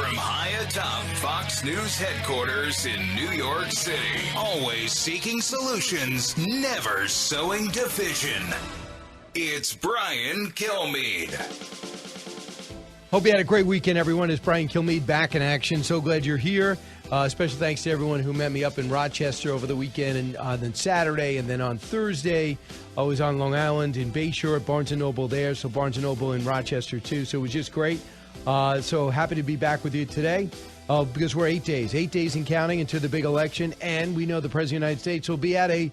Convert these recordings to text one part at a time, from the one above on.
From high atop Fox News headquarters in New York City, always seeking solutions, never sowing division. It's Brian Kilmeade. Hope you had a great weekend, everyone. It's Brian Kilmeade back in action. So glad you're here. Special thanks to everyone who met me up in Rochester over the weekend, and then Saturday, and then on Thursday, I was on Long Island in Bayshore at Barnes & Noble there, so Barnes & Noble in Rochester too, so it was just great. So happy to be back with you today because we're 8 days and counting into the big election, and we know the President of the United States will be at a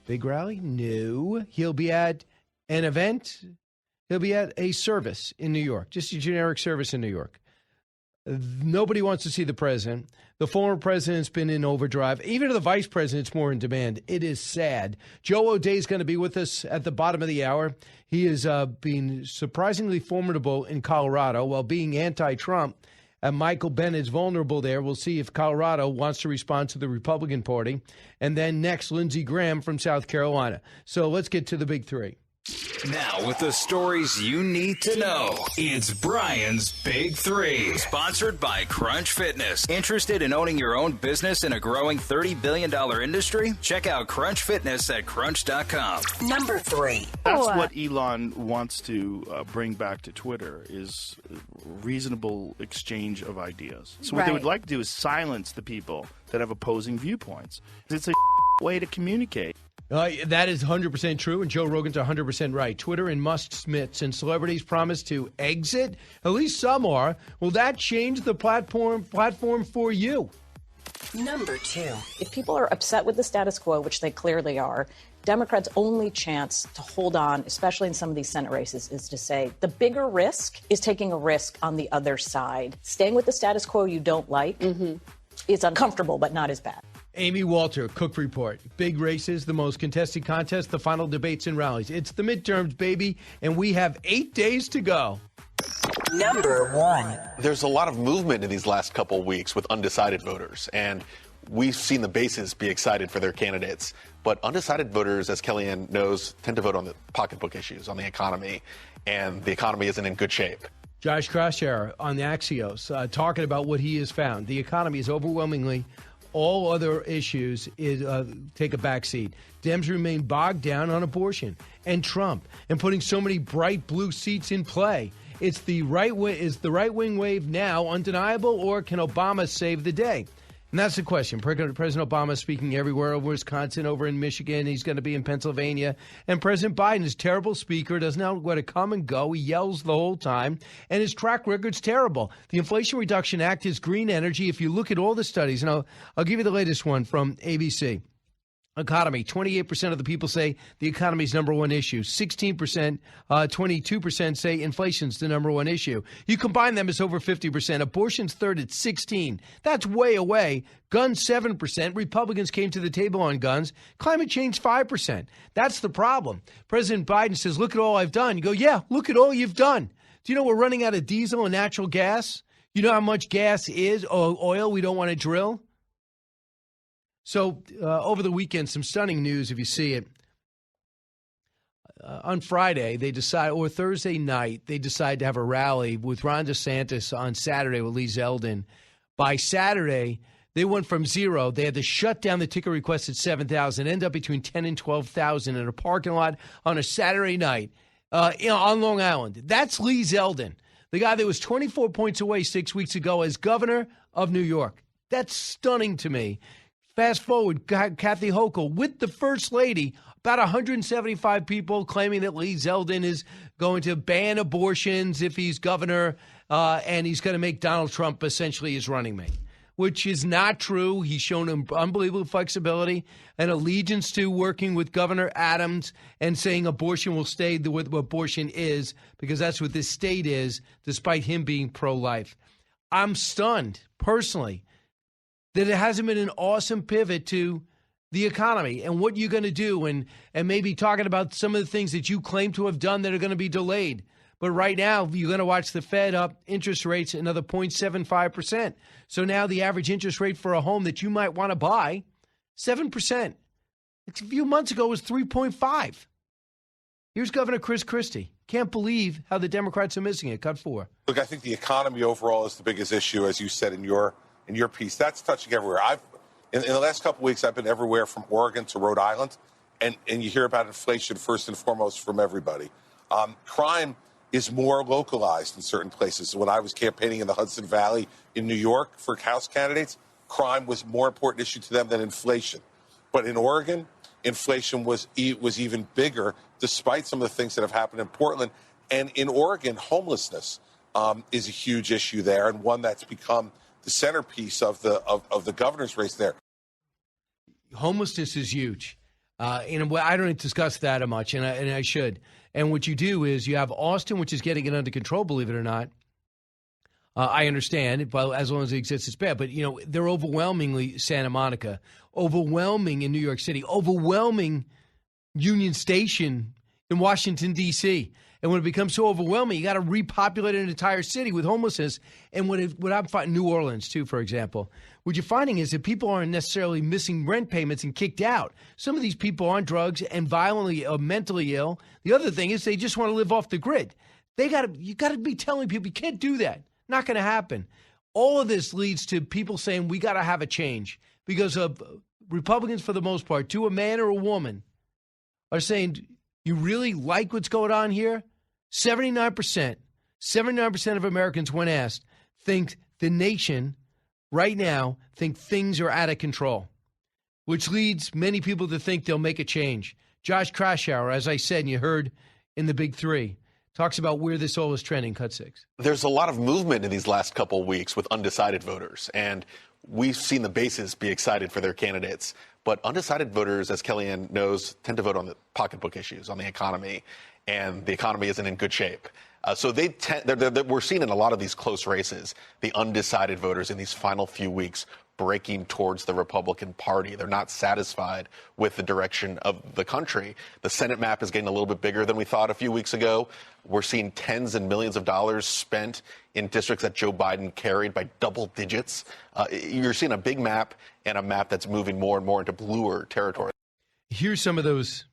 big rally. No, he'll be at an event. He'll be at a service in New York, just a generic service in New York. Nobody wants to see the president. The former president's been in overdrive. Even the vice president's more in demand. It is sad. Joe O'Dea is going to be with us at the bottom of the hour. He is being surprisingly formidable in Colorado while being anti-Trump. And Michael Bennett's vulnerable there. We'll see if Colorado wants to respond to the Republican Party. And then next, Lindsey Graham from South Carolina. So let's get to the big three. Now, with the stories you need to know, it's Brian's Big Three. Sponsored by Crunch Fitness. Interested in owning your own business in a growing $30 billion industry? Check out Crunch Fitness at crunch.com. Number 3. That's what Elon wants to bring back to Twitter is reasonable exchange of ideas. So what they would like to do is silence the people that have opposing viewpoints. It's a way to communicate. That is 100% true, and Joe Rogan's 100% right. Twitter and Musk's mitts and celebrities promise to exit. At least some are. Will that change the platform for you? Number 2. If people are upset with the status quo, which they clearly are, Democrats' only chance to hold on, especially in some of these Senate races, is to say the bigger risk is taking a risk on the other side. Staying with the status quo you don't like is uncomfortable, but not as bad. Amy Walter, Cook Report. Big races, the most contested contest, the final debates and rallies. It's the midterms, baby, and we have 8 days to go. Number 1. There's a lot of movement in these last couple weeks with undecided voters, and we've seen the bases be excited for their candidates. But undecided voters, as Kellyanne knows, tend to vote on the pocketbook issues, on the economy, and the economy isn't in good shape. Josh Krasher on the Axios talking about what he has found. The economy is overwhelmingly all other issues is take a backseat. Dems remain bogged down on abortion and Trump and putting so many bright blue seats in play. It's the right way. Is the right wing wave now undeniable, or can Obama save the day? And that's the question. President Obama speaking everywhere, over Wisconsin, over in Michigan. He's going to be in Pennsylvania. And President Biden is a terrible speaker, doesn't know where to come and go. He yells the whole time. And his track record's terrible. The Inflation Reduction Act is green energy. If you look at all the studies, and I'll give you the latest one from ABC. Economy, 28% of the people say the economy is number one issue. 16%, 22% say inflation's the number one issue. You combine them, it's over 50%. Abortion's third at 16%. That's way away. Guns, 7%. Republicans came to the table on guns. Climate change, 5%. That's the problem. President Biden says, look at all I've done. You go, yeah, look at all you've done. Do you know we're running out of diesel and natural gas? You know how much gas is, or oil we don't want to drill? So over the weekend, some stunning news if you see it. On Friday, they decide, or Thursday night, they decide to have a rally with Ron DeSantis on Saturday with Lee Zeldin. By Saturday, they went from zero. They had to shut down the ticket request at 7,000, end up between 10 and 12,000 in a parking lot on a Saturday night on Long Island. That's Lee Zeldin, the guy that was 24 points away 6 weeks ago as governor of New York. That's stunning to me. Fast forward, Kathy Hochul with the First Lady, about 175 people claiming that Lee Zeldin is going to ban abortions if he's governor, and he's going to make Donald Trump essentially his running mate, which is not true. He's shown unbelievable flexibility and allegiance to working with Governor Adams and saying abortion will stay what abortion is, because that's what this state is, despite him being pro-life. I'm stunned, personally, that it hasn't been an awesome pivot to the economy and what you're going to do, and maybe talking about some of the things that you claim to have done that are going to be delayed. But right now, you're going to watch the Fed up interest rates another 0.75%. So now the average interest rate for a home that you might want to buy, 7%. A few months ago, it was 3.5. Here's Governor Chris Christie. Can't believe how the Democrats are missing it. Cut 4. Look, I think the economy overall is the biggest issue, as you said in your piece. That's touching everywhere. In the last couple of weeks, I've been everywhere from Oregon to Rhode Island, and you hear about inflation first and foremost from everybody. Crime is more localized in certain places. When I was campaigning in the Hudson Valley in New York for House candidates, crime was more important issue to them than inflation. But in Oregon, inflation was even bigger, despite some of the things that have happened in Portland. And in Oregon, homelessness is a huge issue there, and one that's become the centerpiece of the governor's race there. Homelessness is huge. And I don't discuss that much, and I should. And what you do is you have Austin, which is getting it under control, believe it or not. I understand, but as long as it exists, it's bad. But, they're overwhelmingly Santa Monica, overwhelming in New York City, overwhelming Union Station in Washington, D.C. And when it becomes so overwhelming, you got to repopulate an entire city with homelessness. And what I'm finding, New Orleans, too, for example, what you're finding is that people aren't necessarily missing rent payments and kicked out. Some of these people are on drugs and violently or mentally ill. The other thing is they just want to live off the grid. You got to be telling people you can't do that. Not going to happen. All of this leads to people saying we got to have a change because of Republicans, for the most part, to a man or a woman, are saying, you really like what's going on here? 79% of Americans, when asked, think the nation right now think things are out of control, which leads many people to think they'll make a change. Josh Kraushaar, as I said, and you heard in the Big Three, talks about where this all is trending. Cut 6. There's a lot of movement in these last couple of weeks with undecided voters, and we've seen the bases be excited for their candidates. But undecided voters, as Kellyanne knows, tend to vote on the pocketbook issues, on the economy, and the economy isn't in good shape. So we're seeing in a lot of these close races, the undecided voters in these final few weeks breaking towards the Republican Party. They're not satisfied with the direction of the country. The Senate map is getting a little bit bigger than we thought a few weeks ago. We're seeing tens and millions of dollars spent in districts that Joe Biden carried by double digits. You're seeing a big map and a map that's moving more and more into bluer territory. Here's some of those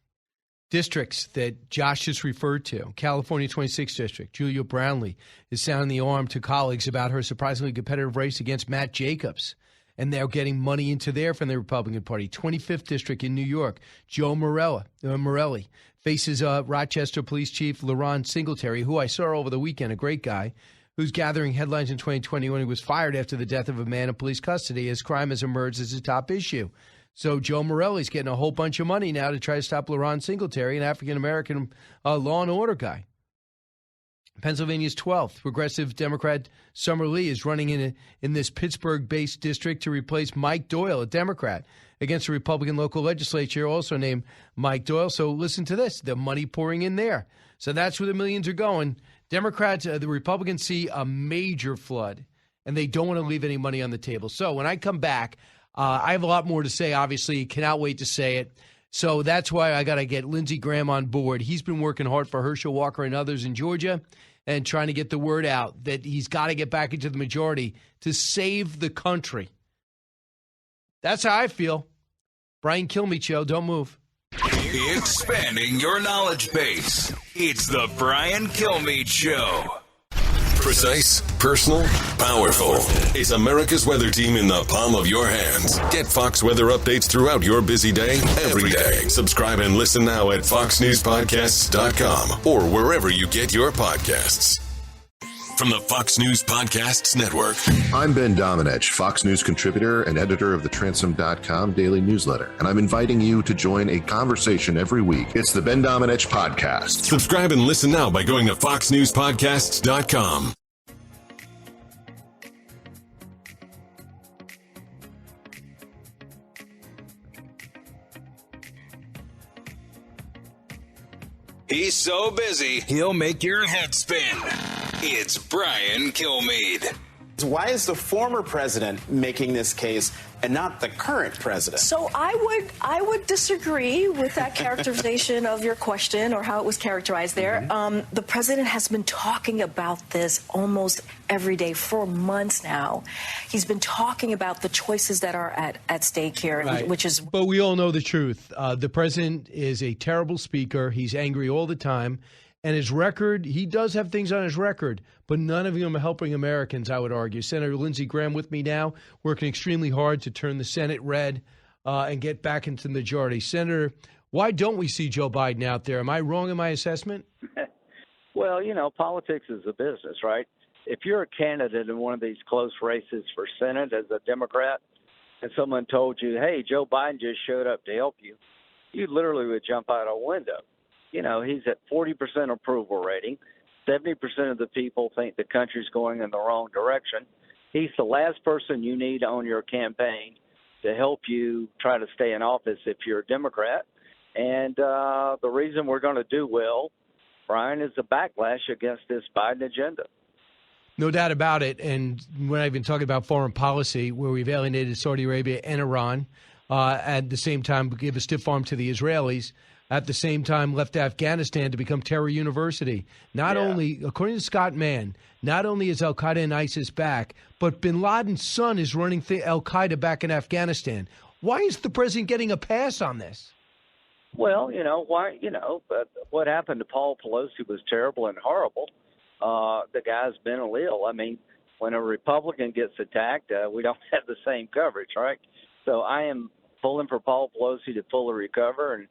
districts that Josh just referred to. California 26th District. Julia Brownlee is sounding the alarm to colleagues about her surprisingly competitive race against Matt Jacobs. And they're getting money into there from the Republican Party. 25th District in New York. Joe Morelli faces Rochester Police Chief LaRon Singletary, who I saw over the weekend, a great guy, who's gathering headlines in 2020 when he was fired after the death of a man in police custody as crime has emerged as a top issue. So Joe Morelli's getting a whole bunch of money now to try to stop LaRon Singletary, an African-American law and order guy. Pennsylvania's 12th. Progressive Democrat Summer Lee is running in this Pittsburgh-based district to replace Mike Doyle, a Democrat, against a Republican local legislature also named Mike Doyle. So listen to this. The money pouring in there. So that's where the millions are going. Democrats, the Republicans see a major flood, and they don't want to leave any money on the table. So when I come back, I have a lot more to say, obviously. Cannot wait to say it. So that's why I got to get Lindsey Graham on board. He's been working hard for Herschel Walker and others in Georgia and trying to get the word out that he's got to get back into the majority to save the country. That's how I feel. Brian Kilmeade Show. Don't move. Expanding your knowledge base. It's the Brian Kilmeade Show. Precise, personal, powerful. It's America's weather team in the palm of your hands. Get Fox weather updates throughout your busy day, every day. Subscribe and listen now at foxnewspodcasts.com or wherever you get your podcasts. From the Fox News Podcasts Network. I'm Ben Domenech, Fox News contributor and editor of the Transom.com daily newsletter, and I'm inviting you to join a conversation every week. It's the Ben Domenech Podcast. Subscribe and listen now by going to foxnewspodcasts.com. He's so busy, he'll make your head spin. It's Brian Kilmeade. Why is the former president making this case and not the current president? So I would disagree with that characterization of your question or how it was characterized there. The president has been talking about this almost every day for months now. He's been talking about the choices that are at stake here, right. Which is... But we all know the truth. The president is a terrible speaker. He's angry all the time. And his record, he does have things on his record, but none of them are helping Americans, I would argue. Senator Lindsey Graham with me now, working extremely hard to turn the Senate red and get back into the majority. Senator, why don't we see Joe Biden out there? Am I wrong in my assessment? Well, politics is a business, right? If you're a candidate in one of these close races for Senate as a Democrat and someone told you, hey, Joe Biden just showed up to help you, you literally would jump out a window. He's at 40% approval rating. 70% of the people think the country's going in the wrong direction. He's the last person you need on your campaign to help you try to stay in office if you're a Democrat. And the reason we're going to do well, Brian, is the backlash against this Biden agenda. No doubt about it. And when I've been talking about foreign policy, where we've alienated Saudi Arabia and Iran, at the same time give a stiff arm to the Israelis, at the same time left Afghanistan to become terror university. Not only, according to Scott Mann, not only is al-Qaeda and ISIS back, but bin Laden's son is running al-Qaeda back in Afghanistan. Why is the president getting a pass on this? Well, but what happened to Paul Pelosi was terrible and horrible. The guy's mentally ill. I mean, when a Republican gets attacked, we don't have the same coverage, right? So I am pulling for Paul Pelosi to fully recover and,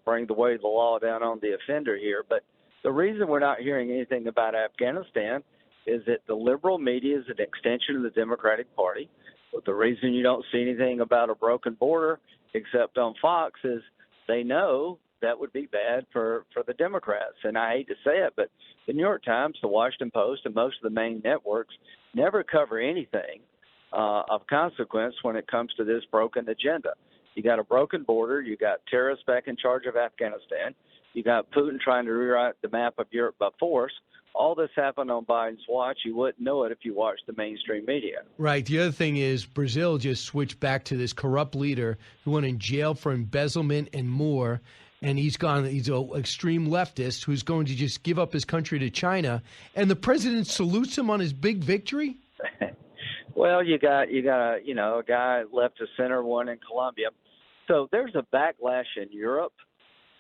bring the weight of the law down on the offender here. But the reason we're not hearing anything about Afghanistan is that the liberal media is an extension of the Democratic Party. But the reason you don't see anything about a broken border, except on Fox, is they know that would be bad for the Democrats. And I hate to say it, but the New York Times, the Washington Post, and most of the main networks never cover anything of consequence when it comes to this broken agenda. You got a broken border. You got terrorists back in charge of Afghanistan. You got Putin trying to rewrite the map of Europe by force. All this happened on Biden's watch. You wouldn't know it if you watched the mainstream media. Right. The other thing is Brazil just switched back to this corrupt leader who went in jail for embezzlement and more. And he's an extreme leftist who's going to just give up his country to China. And the president salutes him on his big victory? Well, you got a guy left of center, one in Colombia. So there's a backlash in Europe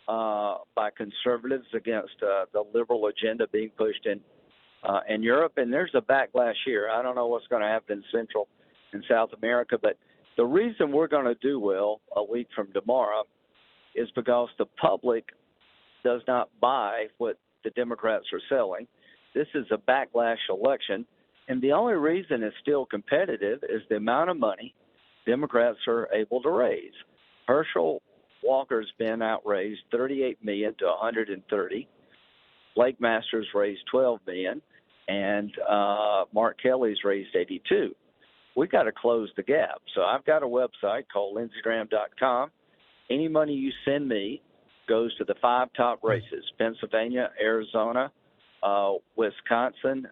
by conservatives against the liberal agenda being pushed in Europe, and there's a backlash here. I don't know what's going to happen in Central and South America, but the reason we're going to do well a week from tomorrow is because the public does not buy what the Democrats are selling. This is a backlash election, and the only reason it's still competitive is the amount of money Democrats are able to raise. Herschel Walker's been outraised $38 million to $130. Blake Masters raised $12 million, and Mark Kelly's raised $82. We've got to close the gap. So I've got a website called lindseygraham.com. Any money you send me goes to the 5 top races: Pennsylvania, Arizona, Wisconsin,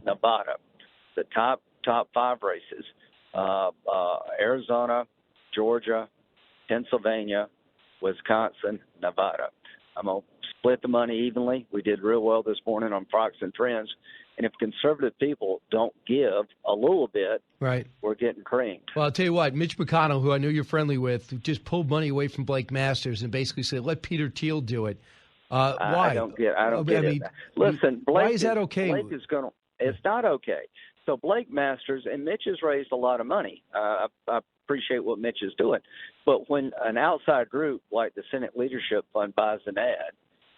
Nevada. The top 5 races: Arizona, Georgia, Pennsylvania, Wisconsin, Nevada. I'm going to split the money evenly. We did real well this morning on Fox and Friends. And if conservative people don't give a little bit, right, we're getting creamed. Well, I'll tell you what, Mitch McConnell, who I know you're friendly with, just pulled money away from Blake Masters and basically said, let Peter Thiel do it. Why? I don't get it. Listen, Blake, why is that okay? Blake is going to – it's not okay. So Blake Masters, and Mitch has raised a lot of money. I appreciate what Mitch is doing. But when an outside group like the Senate Leadership Fund buys an ad,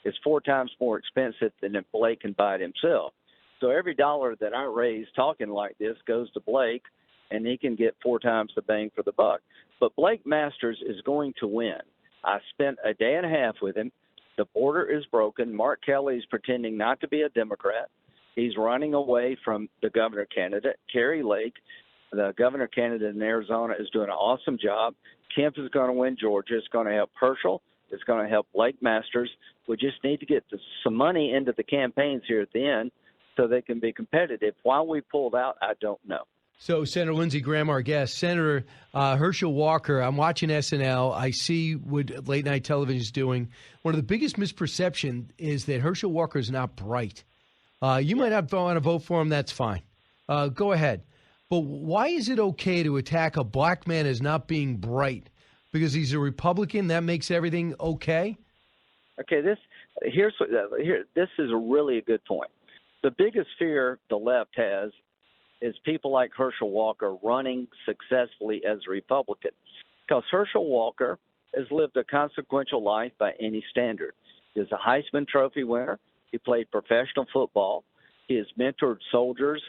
it's 4 times more expensive than if Blake can buy it himself. So every dollar that I raise talking like this goes to Blake, and he can get 4 times the bang for the buck. But Blake Masters is going to win. I spent a day and a half with him. The border is broken. Mark Kelly's pretending not to be a Democrat. He's running away from the governor candidate. Kerry Lake, the governor candidate in Arizona, is doing an awesome job. Kemp is going to win Georgia. It's going to help Herschel. It's going to help Blake Masters. We just need to get some money into the campaigns here at the end so they can be competitive. Why we pulled out, I don't know. So, Senator Lindsey Graham, our guest, Senator Herschel Walker, I'm watching SNL. I see what late night television is doing. One of the biggest misperceptions is that Herschel Walker is not bright. You might not want to vote for him. That's fine. Go ahead. But why is it okay to attack a black man as not being bright? Because he's a Republican, that makes everything okay? Okay, This is really a good point. The biggest fear the left has is people like Herschel Walker running successfully as a Republican, because Herschel Walker has lived a consequential life by any standard. He's a Heisman Trophy winner. He played professional football. He has mentored soldiers,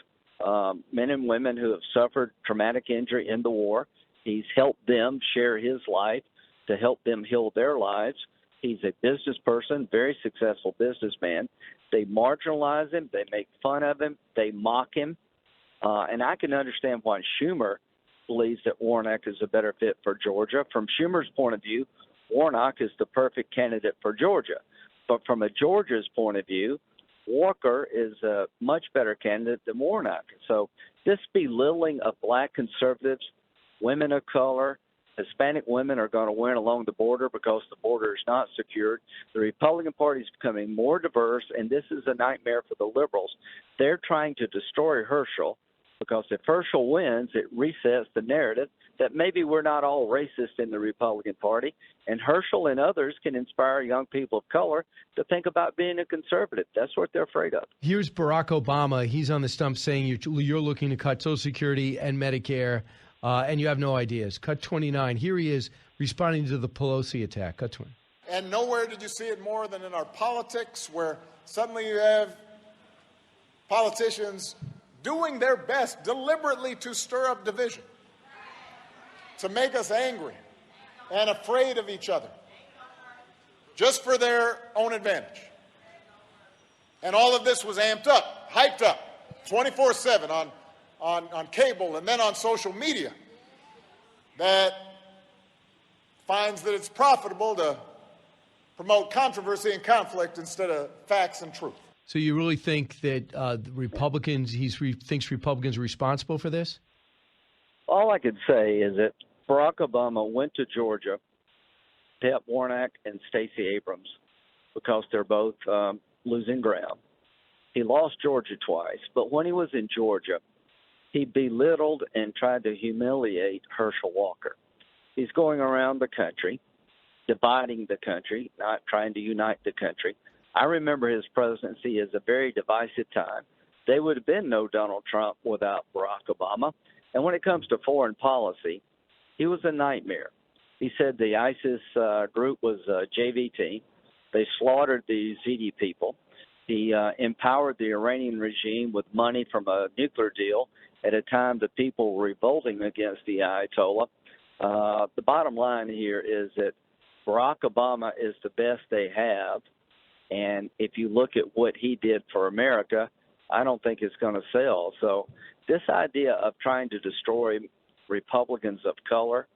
men and women who have suffered traumatic injury in the war. He's helped them share his life to help them heal their lives. He's a business person, very successful businessman. They marginalize him. They make fun of him. They mock him. And I can understand why Schumer believes that Warnock is a better fit for Georgia. From Schumer's point of view, Warnock is the perfect candidate for Georgia. But from a Georgia's point of view, Walker is a much better candidate than Warnock. So this belittling of black conservatives, women of color, Hispanic women are going to win along the border because the border is not secured. The Republican Party is becoming more diverse, and this is a nightmare for the liberals. They're trying to destroy Herschel because if Herschel wins, it resets the narrative that maybe we're not all racist in the Republican Party, and Herschel and others can inspire young people of color to think about being a conservative. That's what they're afraid of. Here's Barack Obama. He's on the stump saying you're looking to cut Social Security and Medicare, and you have no ideas. Cut 29. Here he is responding to the Pelosi attack. Cut 20. And nowhere did you see it more than in our politics, where suddenly you have politicians doing their best deliberately to stir up division, to make us angry and afraid of each other, just for their own advantage. And all of this was amped up, hyped up, 24/7 on cable and then on social media, that finds that it's profitable to promote controversy and conflict instead of facts and truth. So you really think that the Republicans, thinks Republicans are responsible for this? All I could say is that Barack Obama went to Georgia, Pep Warnock and Stacey Abrams, because they're both losing ground. He lost Georgia twice, but when he was in Georgia, he belittled and tried to humiliate Herschel Walker. He's going around the country, dividing the country, not trying to unite the country. I remember his presidency as a very divisive time. There would have been no Donald Trump without Barack Obama. And when it comes to foreign policy, he was a nightmare. He said the ISIS group was a JV team. They slaughtered the Yazidi people. He empowered the Iranian regime with money from a nuclear deal at a time the people were revolting against the Ayatollah. The bottom line here is that Barack Obama is the best they have. And if you look at what he did for America, I don't think it's going to sell. So this idea of trying to destroy Republicans of color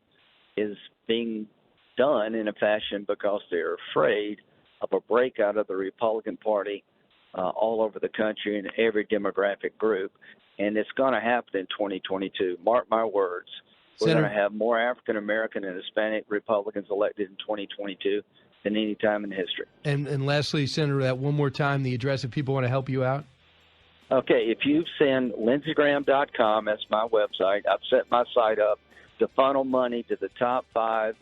is being done in a fashion because they're afraid of a breakout of the Republican Party all over the country in every demographic group. And it's going to happen in 2022. Mark my words. We're going to have more African-American and Hispanic Republicans elected in 2022 than any time in history. And lastly, Senator, that one more time, the address if people want to help you out. Okay, if you send lindseygraham.com, that's my website, I've set my site up to funnel money to the top 5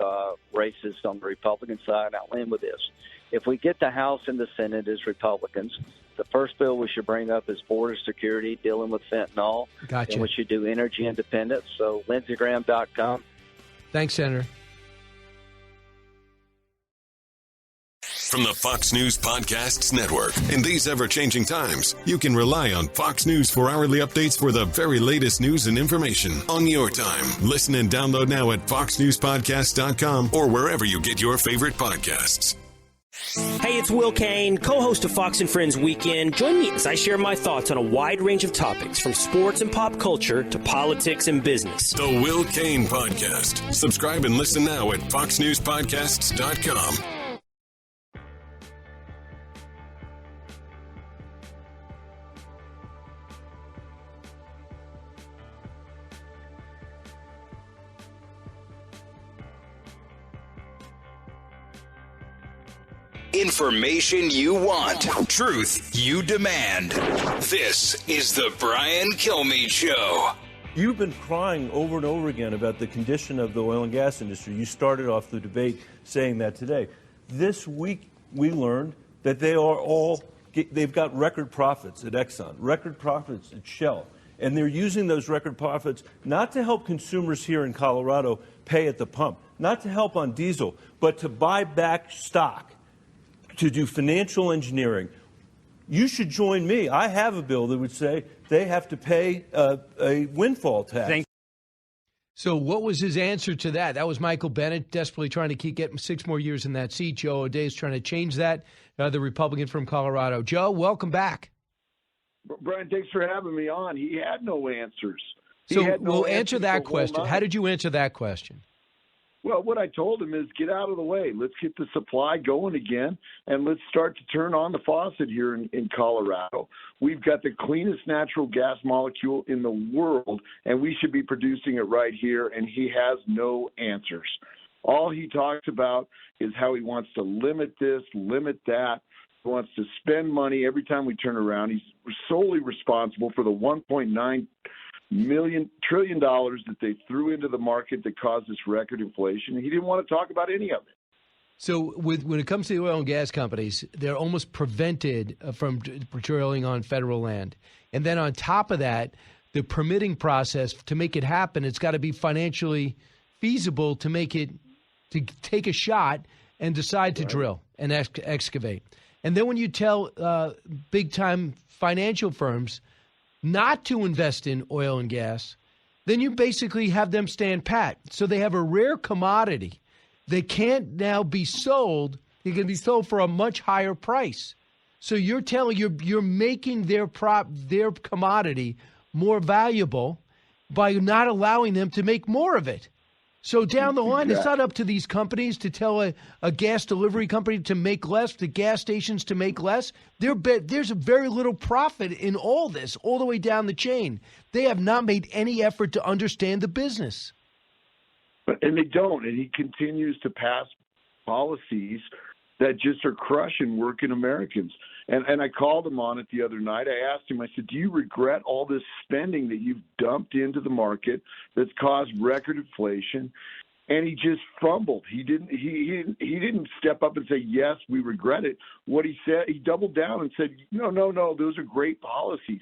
races on the Republican side. I'll end with this. If we get the House and the Senate as Republicans, the first bill we should bring up is border security, dealing with fentanyl. Gotcha. And we should do energy independence. So lindseygraham.com. Thanks, Senator. From the Fox News Podcasts Network. In these ever-changing times, you can rely on Fox News for hourly updates for the very latest news and information on your time. Listen and download now at foxnewspodcast.com or wherever you get your favorite podcasts. Hey, it's Will Kane, co-host of Fox and Friends Weekend. Join me as I share my thoughts on a wide range of topics, from sports and pop culture to politics and business. The Will Kane Podcast. Subscribe and listen now at foxnewspodcasts.com. Information you want. Truth you demand. This is the Brian Kilmeade Show. You've been crying over and over again about the condition of the oil and gas industry. You started off the debate saying that today. This week we learned that they've got record profits at Exxon, record profits at Shell. And they're using those record profits not to help consumers here in Colorado pay at the pump, not to help on diesel, but to buy back stock, to do financial engineering. You should join me. I have a bill that would say they have to pay a windfall tax. So what was his answer to that? That was Michael Bennet desperately trying to get 6 more years in that seat. Joe O'Dea is trying to change that, the Republican from Colorado. Joe, welcome back. Brian, thanks for having me on. He had no answers. We'll answer that question. How did you answer that question? Well, what I told him is get out of the way. Let's get the supply going again, and let's start to turn on the faucet here in Colorado. We've got the cleanest natural gas molecule in the world, and we should be producing it right here, and he has no answers. All he talks about is how he wants to limit this, limit that. He wants to spend money every time we turn around. He's solely responsible for the $1.9 trillion that they threw into the market that caused this record inflation. He didn't want to talk about any of it. So when it comes to the oil and gas companies, they're almost prevented from drilling on federal land. And then on top of that, the permitting process to make it happen, it's got to be financially feasible to take a shot and decide to drill and excavate. And then when you tell big-time financial firms not to invest in oil and gas, then you basically have them stand pat. So they have a rare commodity. They can't now be sold. They can be sold for a much higher price. So you're making their commodity more valuable by not allowing them to make more of it. So down the line, it's not up to these companies to tell a gas delivery company to make less, the gas stations to make less. There's very little profit in all this, all the way down the chain. They have not made any effort to understand the business. And they don't. And he continues to pass policies that just are crushing working Americans. And I called him on it the other night. I asked him, I said, do you regret all this spending that you've dumped into the market that's caused record inflation? And he just fumbled. He didn't step up and say, yes, we regret it. What he said, he doubled down and said, no, those are great policies.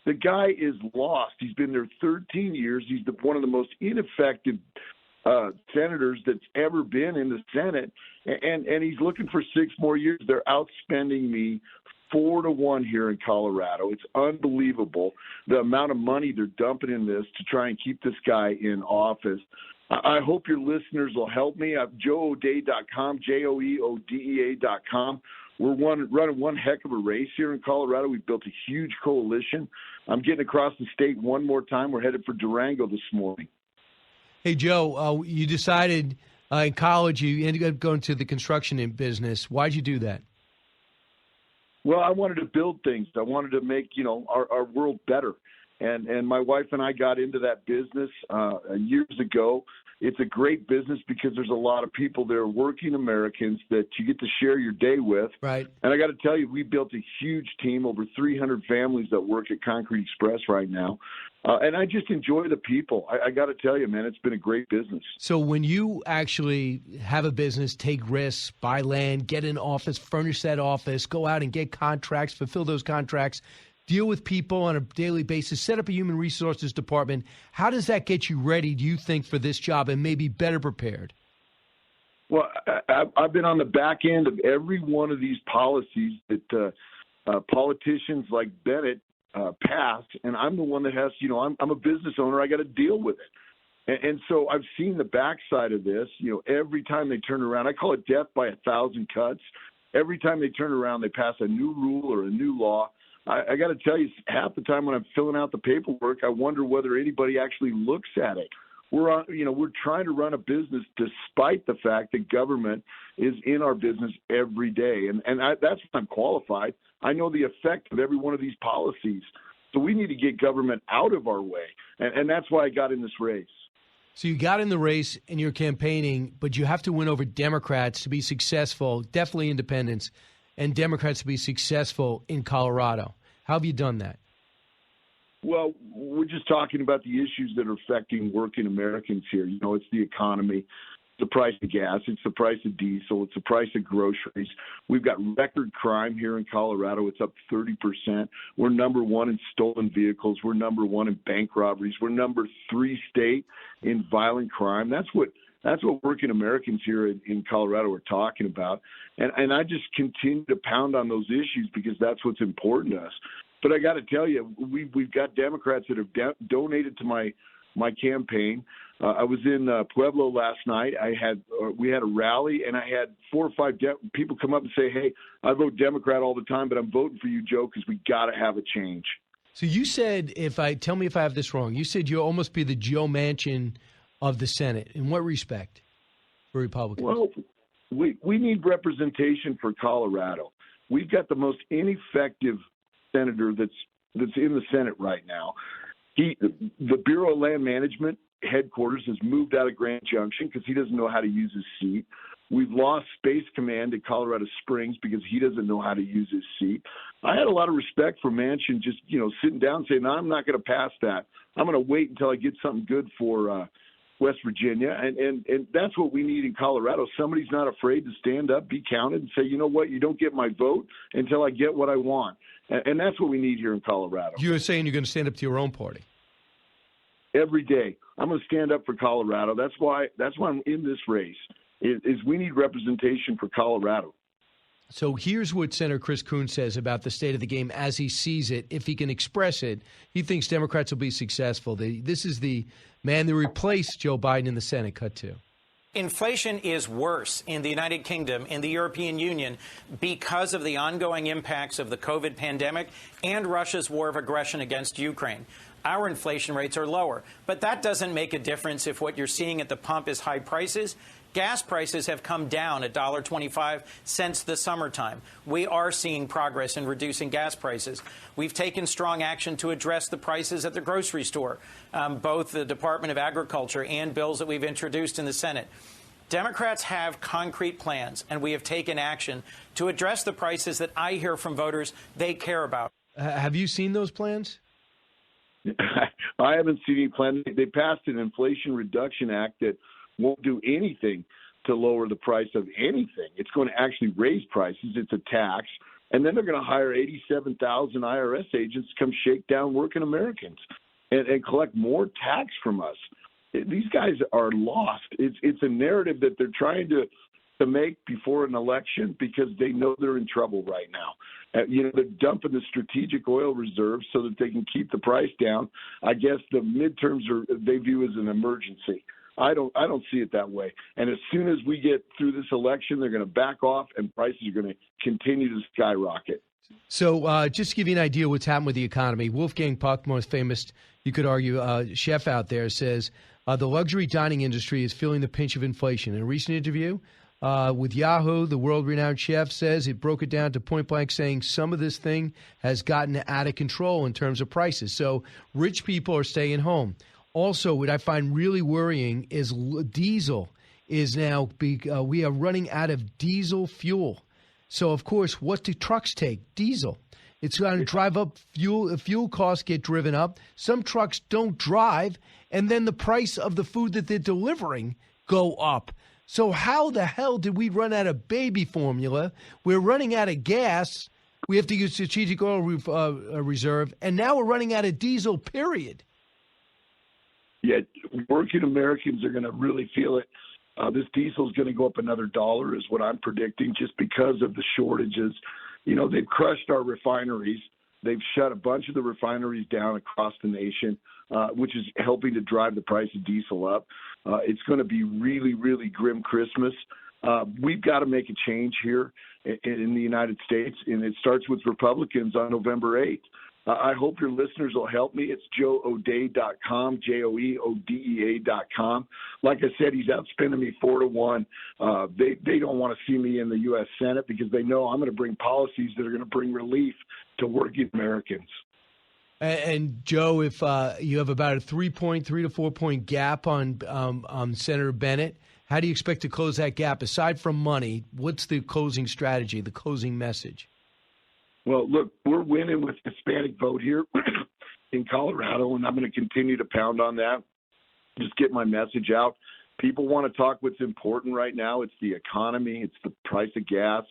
The guy is lost. He's been there 13 years. He's one of the most ineffective senators that's ever been in the Senate, and he's looking for 6 more years. They're outspending me 4-1 here in Colorado. It's unbelievable the amount of money they're dumping in this to try and keep this guy in office. I hope your listeners will help me. JoeO'Dea.com, JoeOdea.com. We're running one heck of a race here in Colorado. We've built a huge coalition. I'm getting across the state one more time. We're headed for Durango this morning. Hey, Joe, you decided in college you ended up going to the construction business. Why'd you do that? Well, I wanted to build things. I wanted to make, our world better. And my wife and I got into that business years ago. It's a great business because there's a lot of people there, working Americans, that you get to share your day with. Right. And I got to tell you, we built a huge team, over 300 families that work at Concrete Express right now. And I just enjoy the people. I got to tell you, man, it's been a great business. So when you actually have a business, take risks, buy land, get an office, furnish that office, go out and get contracts, fulfill those contracts, deal with people on a daily basis, set up a human resources department, how does that get you ready, do you think, for this job and maybe better prepared? Well, I've been on the back end of every one of these policies that politicians like Bennett passed, and I'm the one that has, I'm a business owner. I got to deal with it. And so I've seen the backside of this. Every time they turn around, I call it death by 1,000 cuts. Every time they turn around, they pass a new rule or a new law. I got to tell you, half the time when I'm filling out the paperwork, I wonder whether anybody actually looks at it. We're trying to run a business despite the fact that government is in our business every day. And that's why I'm qualified. I know the effect of every one of these policies. So we need to get government out of our way. And that's why I got in this race. So you got in the race and you're campaigning, but you have to win over Democrats to be successful, definitely independents, and Democrats to be successful in Colorado. How have you done that? Well, we're just talking about the issues that are affecting working Americans here. It's the economy. the price of gas. It's the price of diesel. It's the price of groceries. We've got record crime here in Colorado. It's up 30%. We're number one in stolen vehicles. We're number one in bank robberies. We're number 3 state in violent crime. That's what working Americans here in Colorado are talking about. And I just continue to pound on those issues because that's what's important to us. But I got to tell you, we've got Democrats that have donated to my campaign. I was in Pueblo last night. We had a rally, and I had 4 or 5 people come up and say, "Hey, I vote Democrat all the time, but I'm voting for you, Joe, because we got to have a change." So you said, tell me if I have this wrong, you said you'll almost be the Joe Manchin of the Senate. In what respect for Republicans? Well, we need representation for Colorado. We've got the most ineffective senator that's in the Senate right now. The Bureau of Land Management headquarters has moved out of Grand Junction because he doesn't know how to use his seat. We've lost Space Command at Colorado Springs because he doesn't know how to use his seat. I had a lot of respect for Manchin just, sitting down saying, "No, I'm not going to pass that. I'm going to wait until I get something good for West Virginia." And that's what we need in Colorado. Somebody's not afraid to stand up, be counted, and say, "You know what? You don't get my vote until I get what I want." And that's what we need here in Colorado. You're saying you're going to stand up to your own party? Every day. I'm going to stand up for Colorado. That's why I'm in this race, is we need representation for Colorado. So here's what Senator Chris Coons says about the state of the game as he sees it. If he can express it, he thinks Democrats will be successful. This is the man that replaced Joe Biden in the Senate. Cut 2. Inflation is worse in the United Kingdom, in the European Union, because of the ongoing impacts of the COVID pandemic and Russia's war of aggression against Ukraine. Our inflation rates are lower, but that doesn't make a difference if what you're seeing at the pump is high prices. Gas prices have come down $1.25 since the summertime. We are seeing progress in reducing gas prices. We've taken strong action to address the prices at the grocery store, both the Department of Agriculture and bills that we've introduced in the Senate. Democrats have concrete plans, and we have taken action to address the prices that I hear from voters they care about. Have you seen those plans? I haven't seen any plan. They passed an Inflation Reduction Act that won't do anything to lower the price of anything. It's going to actually raise prices. It's a tax. And then they're going to hire 87,000 IRS agents to come shake down working Americans and collect more tax from us. These guys are lost. It's a narrative that they're trying to make before an election because they know they're in trouble right now. They're dumping the strategic oil reserves so that they can keep the price down. I guess the midterms they view as an emergency. I don't see it that way. And as soon as we get through this election, they're going to back off and prices are going to continue to skyrocket. So just to give you an idea what's happened with the economy, Wolfgang Puck, most famous, you could argue, chef out there, says the luxury dining industry is feeling the pinch of inflation. In a recent interview with Yahoo, the world-renowned chef says it broke it down to point blank saying some of this thing has gotten out of control in terms of prices. So rich people are staying home. Also, what I find really worrying is diesel is now we are running out of diesel fuel. So, of course, what do trucks take? Diesel. It's going to drive up fuel. Fuel costs get driven up. Some trucks don't drive, and then the price of the food that they're delivering go up. So how the hell did we run out of baby formula? We're running out of gas. We have to use strategic oil reserve, and now we're running out of diesel, period. Yeah, working Americans are going to really feel it. This diesel is going to go up another $1 is what I'm predicting just because of the shortages. They've crushed our refineries. They've shut a bunch of the refineries down across the nation, which is helping to drive the price of diesel up. It's going to be really, really grim Christmas. We've got to make a change here in the United States, and it starts with Republicans on November 8th. I hope your listeners will help me. It's joeodea.com, joeodea.com. Like I said, he's outspending me 4-1. They don't want to see me in the U.S. Senate because they know I'm going to bring policies that are going to bring relief to working Americans. And Joe, if you have about a 3 to 4 point gap on Senator Bennett, how do you expect to close that gap? Aside from money, what's the closing strategy, the closing message? Well, look, we're winning with Hispanic vote here in Colorado, and I'm going to continue to pound on that, just get my message out. People want to talk what's important right now. It's the economy. It's the price of gas.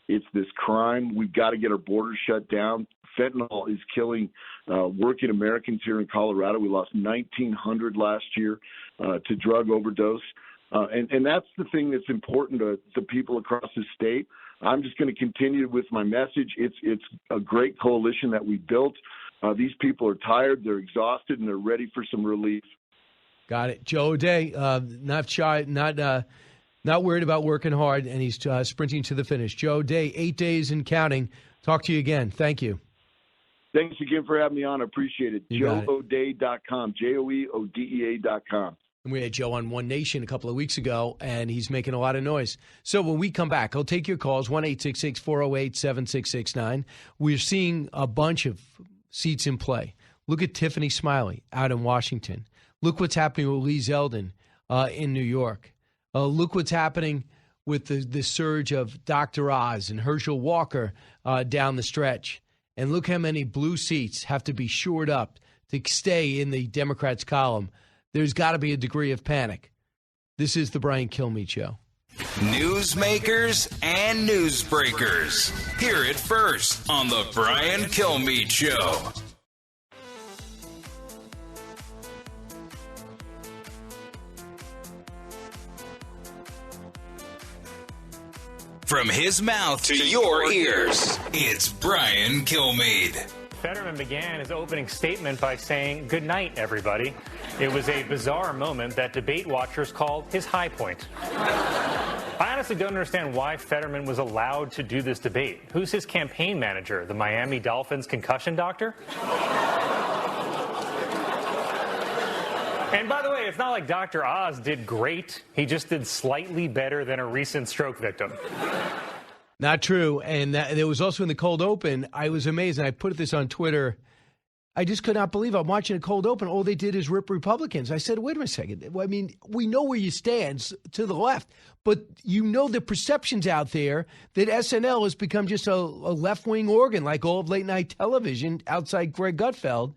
It's this crime. We've got to get our borders shut down. Fentanyl is killing working Americans here in Colorado. We lost 1,900 last year to drug overdose. And that's the thing that's important to people across the state. I'm just going to continue with my message. It's a great coalition that we built. These people are tired, they're exhausted, and they're ready for some relief. Got it. Joe O'Dea, not shy, not worried about working hard, and he's sprinting to the finish. Joe O'Dea, 8 days and counting. Talk to you again. Thank you. Thanks again for having me on. I appreciate it. JoeO'Dea.com, JoeO'Dea.com. And we had Joe on One Nation a couple of weeks ago, and he's making a lot of noise. So when we come back, I'll take your calls, 1-866-408-7669. We're seeing a bunch of seats in play. Look at Tiffany Smiley out in Washington. Look what's happening with Lee Zeldin in New York. Look what's happening with the surge of Dr. Oz and Herschel Walker down the stretch. And look how many blue seats have to be shored up to stay in the Democrats' column. There's got to be a degree of panic. This is the Brian Kilmeade Show. Newsmakers and newsbreakers. Hear it first on the Brian Kilmeade Show. From his mouth to your ears, it's Brian Kilmeade. Fetterman began his opening statement by saying, "Good night, everybody." It was a bizarre moment that debate watchers called his high point. I honestly don't understand why Fetterman was allowed to do this debate. Who's his campaign manager? The Miami Dolphins concussion doctor? And by the way, it's not like Dr. Oz did great. He just did slightly better than a recent stroke victim. Not true. And there was also in the cold open, I was amazed. And I put this on Twitter. I just could not believe I'm watching a cold open. All they did is rip Republicans. I said, wait a second. I mean, we know where you stand to the left, but you know the perceptions out there that SNL has become just a left-wing organ like all of late-night television outside Greg Gutfeld.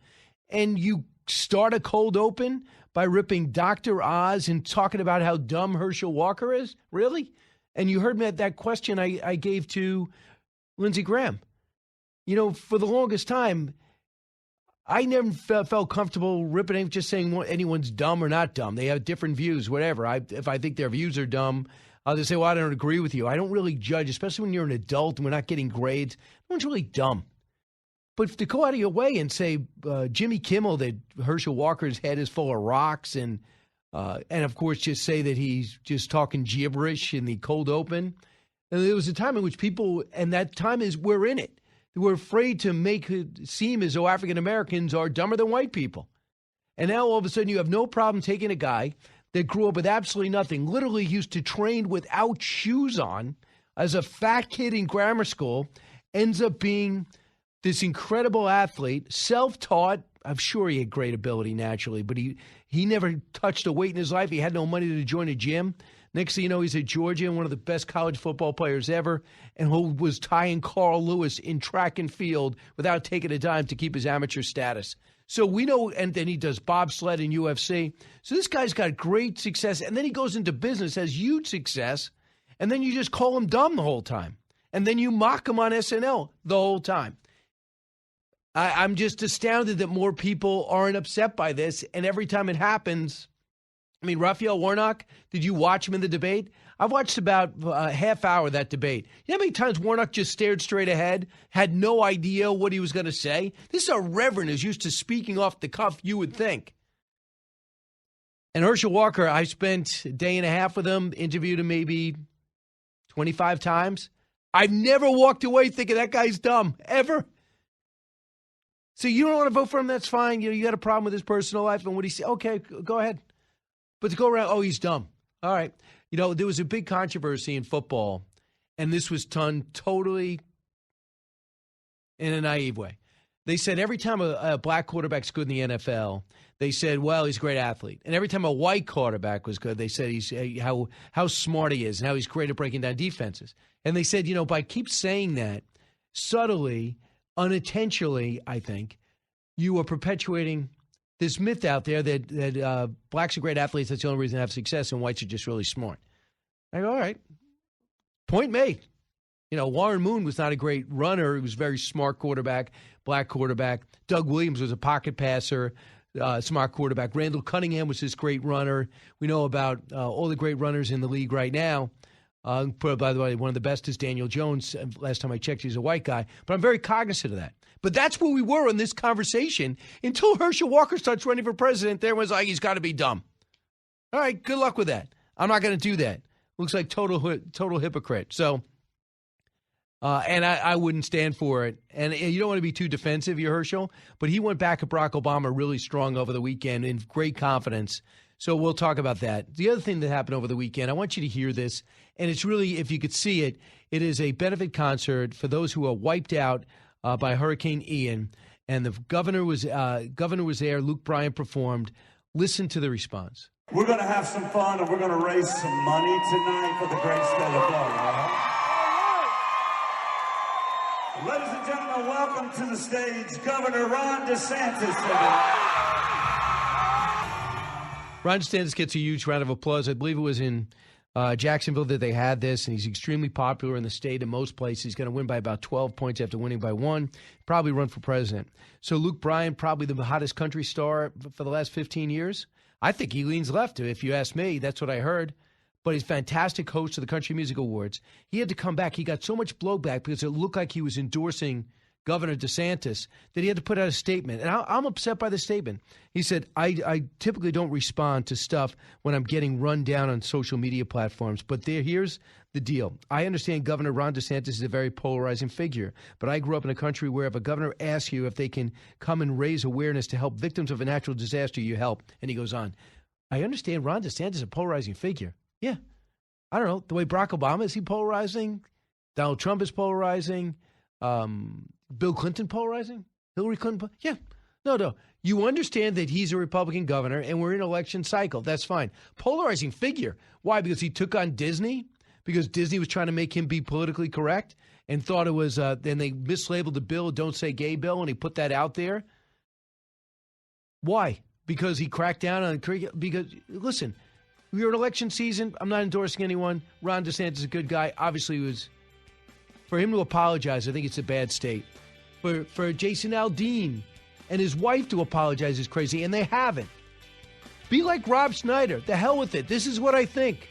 And you start a cold open by ripping Dr. Oz and talking about how dumb Herschel Walker is? Really? And you heard me at that question I gave to Lindsey Graham. You know, for the longest time, I never felt comfortable ripping, just saying anyone's dumb or not dumb. They have different views, whatever. If I think their views are dumb, I'll just say, well, I don't agree with you. I don't really judge, especially when you're an adult and we're not getting grades. No one's really dumb. But to go out of your way and say Jimmy Kimmel that Herschel Walker's head is full of rocks and of course, just say that he's just talking gibberish in the cold open. And there was a time in which people, and that time is we're in it. We're afraid to make it seem as though African Americans are dumber than white people. And now all of a sudden you have no problem taking a guy that grew up with absolutely nothing, literally used to train without shoes on as a fat kid in grammar school, ends up being this incredible athlete, self-taught. I'm sure he had great ability naturally, but he never touched a weight in his life. He had no money to join a gym. Next thing you know, he's at Georgia and one of the best college football players ever, and who was tying Carl Lewis in track and field without taking a dime to keep his amateur status. So we know, and then he does bobsled in UFC. So this guy's got great success, and then he goes into business, has huge success, and then you just call him dumb the whole time. And then you mock him on SNL the whole time. I'm just astounded that more people aren't upset by this. And every time it happens, I mean, Raphael Warnock, did you watch him in the debate? I've watched about a half hour of that debate. You know how many times Warnock just stared straight ahead, had no idea what he was going to say? This is a reverend who's used to speaking off the cuff, you would think. And Herschel Walker, I spent a day and a half with him, interviewed him maybe 25 times. I've never walked away thinking that guy's dumb, ever. So you don't want to vote for him, that's fine. You got a problem with his personal life and what he said. Okay, go ahead. But to go around, oh, he's dumb. All right. You know, there was a big controversy in football, and this was done totally in a naive way. They said every time a black quarterback's good in the NFL, they said, well, he's a great athlete. And every time a white quarterback was good, they said he's how smart he is and how he's great at breaking down defenses. And they said, you know, by keep saying that subtly, unintentionally, I think, you are perpetuating this myth out there that blacks are great athletes. That's the only reason they have success, and whites are just really smart. I go, all right. Point made. Warren Moon was not a great runner. He was a very smart quarterback, black quarterback. Doug Williams was a pocket passer, smart quarterback. Randall Cunningham was this great runner. We know about all the great runners in the league right now. By the way, one of the best is Daniel Jones. Last time I checked, he's a white guy. But I'm very cognizant of that. But that's where we were in this conversation until Herschel Walker starts running for president. Everyone's like, he's got to be dumb. All right, good luck with that. I'm not going to do that. Looks like total hypocrite. So, and I wouldn't stand for it. And you don't want to be too defensive, you Herschel, but he went back at Barack Obama really strong over the weekend in great confidence. So we'll talk about that. The other thing that happened over the weekend, I want you to hear this, and it's really, if you could see it, it is a benefit concert for those who are wiped out by Hurricane Ian. And the governor was there. Luke Bryan performed. Listen to the response. We're going to have some fun, and we're going to raise some money tonight for the great state of Florida. All right? Ladies and gentlemen, welcome to the stage, Governor Ron DeSantis. Ron DeSantis gets a huge round of applause. I believe it was in Jacksonville that they had this, and he's extremely popular in the state in most places. He's going to win by about 12 points after winning by 1. Probably run for president. So Luke Bryan, probably the hottest country star for the last 15 years. I think he leans left. If you ask me, that's what I heard. But he's a fantastic host of the Country Music Awards. He had to come back. He got so much blowback because it looked like he was endorsing Governor DeSantis that he had to put out a statement. And I'm upset by the statement. He said, I typically don't respond to stuff when I'm getting run down on social media platforms. But here's the deal. I understand Governor Ron DeSantis is a very polarizing figure. But I grew up in a country where if a governor asks you if they can come and raise awareness to help victims of a natural disaster, you help. And he goes on. I understand Ron DeSantis is a polarizing figure. Yeah. I don't know. The way Barack Obama, is he polarizing? Donald Trump is polarizing. Bill Clinton polarizing? Hillary Clinton? Yeah. No. You understand that he's a Republican governor and we're in an election cycle. That's fine. Polarizing figure. Why? Because he took on Disney? Because Disney was trying to make him be politically correct and thought it was, then they mislabeled the bill, Don't Say Gay bill, and he put that out there? Why? Because he cracked down on, because, listen, we're in election season. I'm not endorsing anyone. Ron DeSantis is a good guy. Obviously, it was, for him to apologize, I think it's a bad state. For Jason Aldean and his wife to apologize is crazy, and they haven't. Be like Rob Schneider. The hell with it. This is what I think,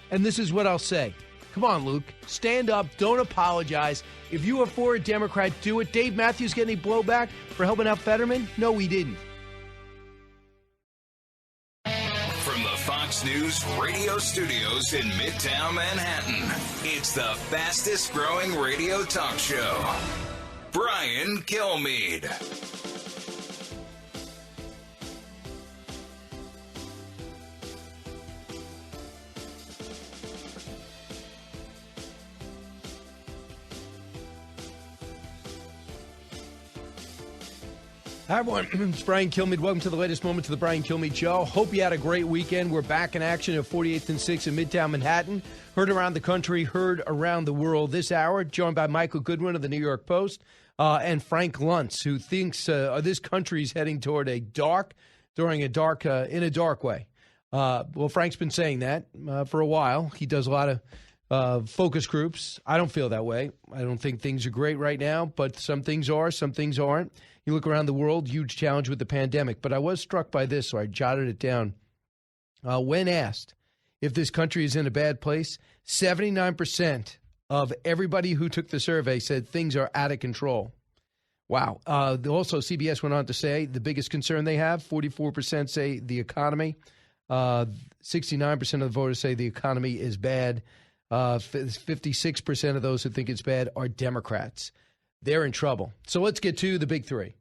and this is what I'll say. Come on, Luke. Stand up. Don't apologize. If you are for a Democrat, do it. Dave Matthews get any blowback for helping out Fetterman? No, he didn't. From the Fox News radio studios in Midtown Manhattan, it's the fastest growing radio talk show. Brian Kilmeade. Hi, everyone. It's Brian Kilmeade. Welcome to the latest moments of the Brian Kilmeade Show. Hope you had a great weekend. We're back in action at 48th and 6th in Midtown Manhattan. Heard around the country, heard around the world this hour. Joined by Michael Goodwin of the New York Post and Frank Luntz, who thinks this country is heading toward in a dark way. Well, Frank's been saying that for a while. He does a lot of focus groups. I don't feel that way. I don't think things are great right now, but some things are, some things aren't. You look around the world, huge challenge with the pandemic. But I was struck by this, so I jotted it down. When asked if this country is in a bad place, 79% of everybody who took the survey said things are out of control. Wow. Also, CBS went on to say the biggest concern they have, 44% say the economy. 69% of the voters say the economy is bad. 56% of those who think it's bad are Democrats. They're in trouble. So let's get to the big three.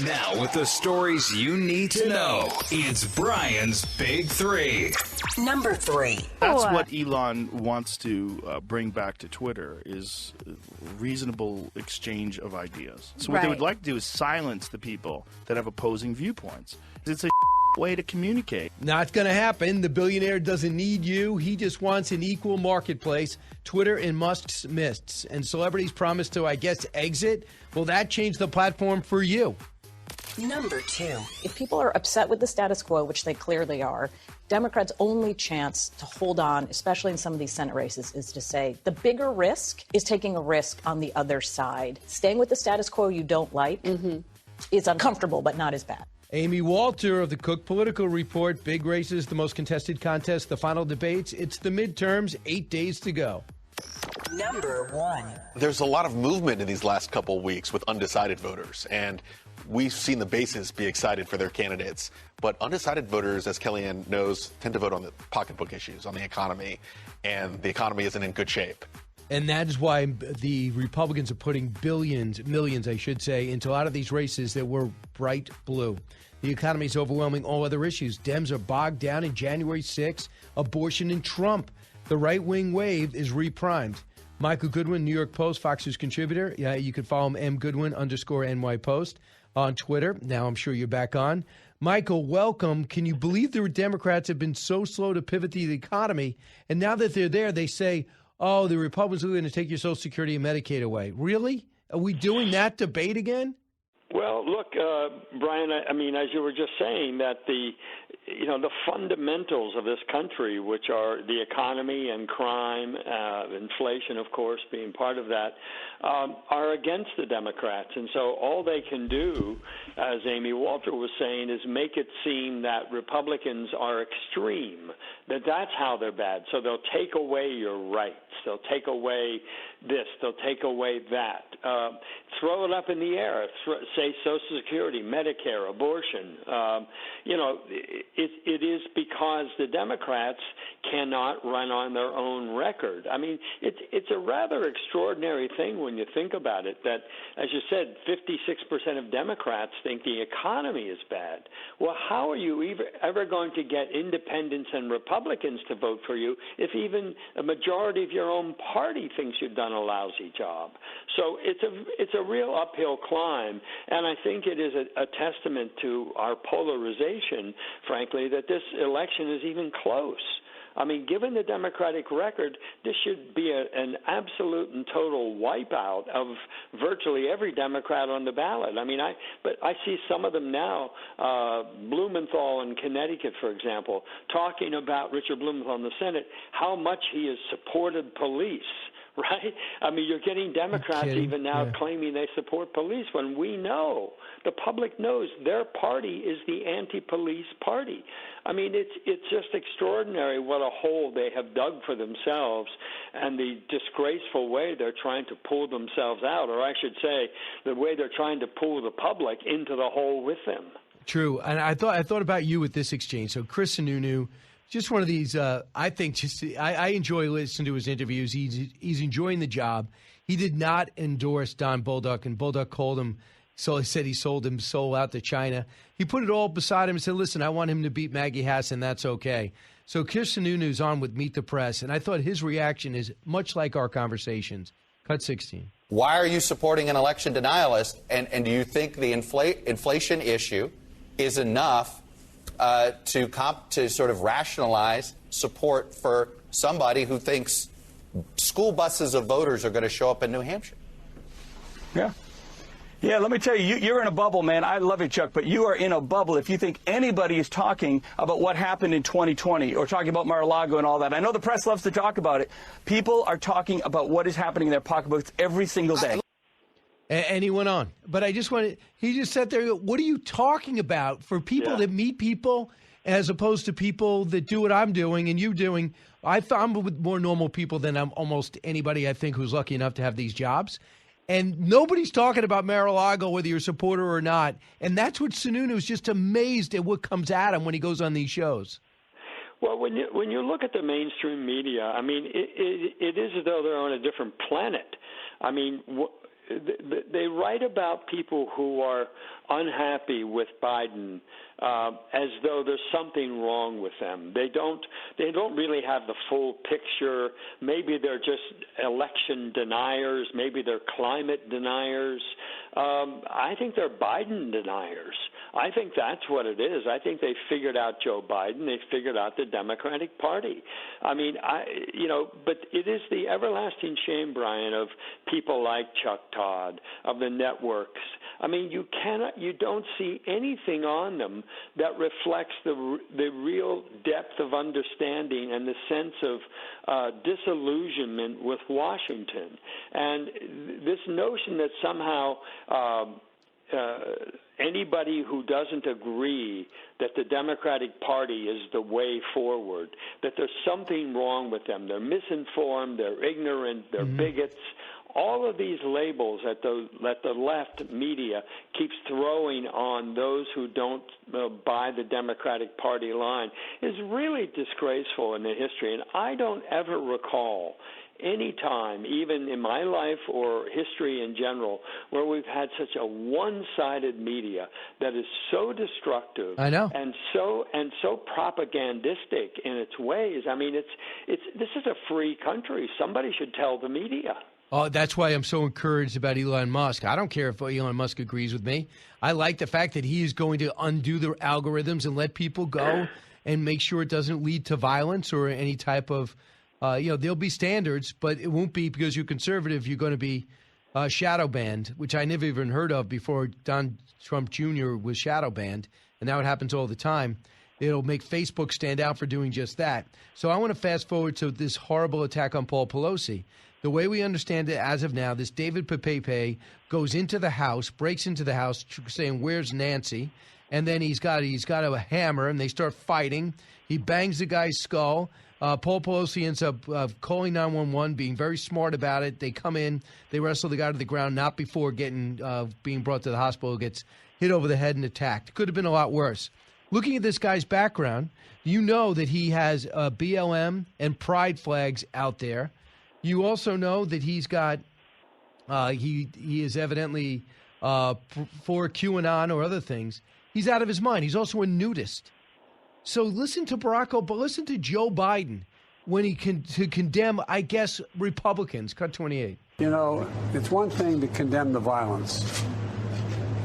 Now, with the stories you need to know, it's Brian's Big Three. Number 3. That's what Elon wants to bring back to Twitter is reasonable exchange of ideas. So what they would like to do is silence the people that have opposing viewpoints. It's a way to communicate. Not going to happen. The billionaire doesn't need you. He just wants an equal marketplace. Twitter in Musk's midst. And celebrities promise to, I guess, exit. Will that change the platform for you? Number 2. If people are upset with the status quo, which they clearly are, Democrats' only chance to hold on, especially in some of these Senate races, is to say the bigger risk is taking a risk on the other side. Staying with the status quo you don't like is uncomfortable, but not as bad. Amy Walter of the Cook Political Report. Big races, the most contested contest, the final debates. It's the midterms, 8 days to go. Number 1. There's a lot of movement in these last couple weeks with undecided voters, and we've seen the bases be excited for their candidates. But undecided voters, as Kellyanne knows, tend to vote on the pocketbook issues, on the economy, and the economy isn't in good shape. And that is why the Republicans are putting millions, I should say, into a lot of these races that were bright blue. The economy is overwhelming all other issues. Dems are bogged down in January 6th, abortion, and Trump. The right-wing wave is reprimed. Michael Goodwin, New York Post, Fox News contributor. Yeah, you can follow him, mgoodwin_NY Post on Twitter. Now I'm sure you're back on. Michael, welcome. Can you believe the Democrats have been so slow to pivot to the economy? And now that they're there, they say, oh, the Republicans are going to take your Social Security and Medicaid away. Really? Are we doing that debate again? Well, look, Brian, I mean, as you were just saying, that the fundamentals of this country, which are the economy and crime, inflation, of course, being part of that, are against the Democrats. And so all they can do, as Amy Walter was saying, is make it seem that Republicans are extreme, that that's how they're bad. So they'll take away your rights. They'll take away this. They'll take away that. Throw it up in the air. Say Social Security, Medicare, abortion. It is because the Democrats cannot run on their own record. I mean, it's a rather extraordinary thing when you think about it, that, as you said, 56% of Democrats think the economy is bad. Well, how are you ever going to get independents and Republicans to vote for you if even a majority of your own party thinks you've done a lousy job? So it's a real uphill climb, and I think it is a testament to our polarization, frankly, that this election is even close. I mean, given the Democratic record, this should be an absolute and total wipeout of virtually every Democrat on the ballot. I mean, but I see some of them now, Blumenthal in Connecticut, for example, talking about Richard Blumenthal in the Senate, how much he has supported police. Right? I mean, you're getting Democrats even now claiming they support police when we know, the public knows, their party is the anti-police party. I mean, it's just extraordinary what a hole they have dug for themselves and the disgraceful way they're trying to pull themselves out, or I should say, the way they're trying to pull the public into the hole with them. True. And I thought about you with this exchange. So Chris Sununu, just one of these, I think, I enjoy listening to his interviews. He's enjoying the job. He did not endorse Don Bolduc, and Bolduc called him, so he said he sold him soul out to China. He put it all beside him and said, listen, I want him to beat Maggie Hassan. That's okay. So Chris Sununu's on with Meet the Press, and I thought his reaction is much like our conversations. Cut 16. Why are you supporting an election denialist, and do you think the inflation issue is enough to sort of rationalize support for somebody who thinks school buses of voters are going to show up in New Hampshire? Yeah, let me tell you, you're in a bubble, man. I love you, Chuck, but you are in a bubble if you think anybody is talking about what happened in 2020 or talking about Mar-a-Lago and all that. I know the press loves to talk about it. People are talking about what is happening in their pocketbooks every single day. And he went on. But he just sat there and go, what are you talking about? For people that meet people as opposed to people that do what I'm doing and you doing. I'm with more normal people than I'm almost anybody, I think, who's lucky enough to have these jobs. And nobody's talking about Mar-a-Lago, whether you're a supporter or not. And that's what Sununu is just amazed at what comes at him when he goes on these shows. Well, when you look at the mainstream media, I mean, it is as though they're on a different planet. I mean, they write about people who are unhappy with Biden as though there's something wrong with them. They don't really have the full picture. Maybe they're just election deniers. Maybe they're climate deniers. I think they're Biden deniers. I think that's what it is. I think they figured out Joe Biden. They figured out the Democratic Party. I mean, but it is the everlasting shame, Brian, of people like Chuck Todd, of the networks. I mean, you cannot you don't see anything on them that reflects the real depth of understanding and the sense of disillusionment with Washington. And this notion that somehow anybody who doesn't agree that the Democratic Party is the way forward, that there's something wrong with them, they're misinformed, they're ignorant, they're bigots, all of these labels that the left media keeps throwing on those who don't buy the Democratic Party line is really disgraceful in the history. And I don't ever recall any time, even in my life or history in general, where we've had such a one-sided media that is so destructive, I know, and so propagandistic in its ways. I mean, this is a free country. Somebody should tell the media. Oh, that's why I'm so encouraged about Elon Musk. I don't care if Elon Musk agrees with me. I like the fact that he is going to undo the algorithms and let people go and make sure it doesn't lead to violence or any type of there'll be standards, but it won't be because you're conservative. You're going to be shadow banned, which I never even heard of before Donald Trump Jr. was shadow banned, and now it happens all the time. It'll make Facebook stand out for doing just that. So I want to fast forward to this horrible attack on Paul Pelosi. The way we understand it as of now, this David Pepe goes into the house, breaks into the house, saying, "Where's Nancy?" And then he's got a hammer, and they start fighting. He bangs the guy's skull. Paul Pelosi ends up calling 911, being very smart about it. They come in, they wrestle the guy to the ground, not before being brought to the hospital, gets hit over the head and attacked. Could have been a lot worse. Looking at this guy's background, you know that he has BLM and pride flags out there. You also know that he's got he is evidently for QAnon or other things. He's out of his mind. He's also a nudist. So listen to listen to Joe Biden when he to condemn, I guess, Republicans. Cut 28. You know, it's one thing to condemn the violence,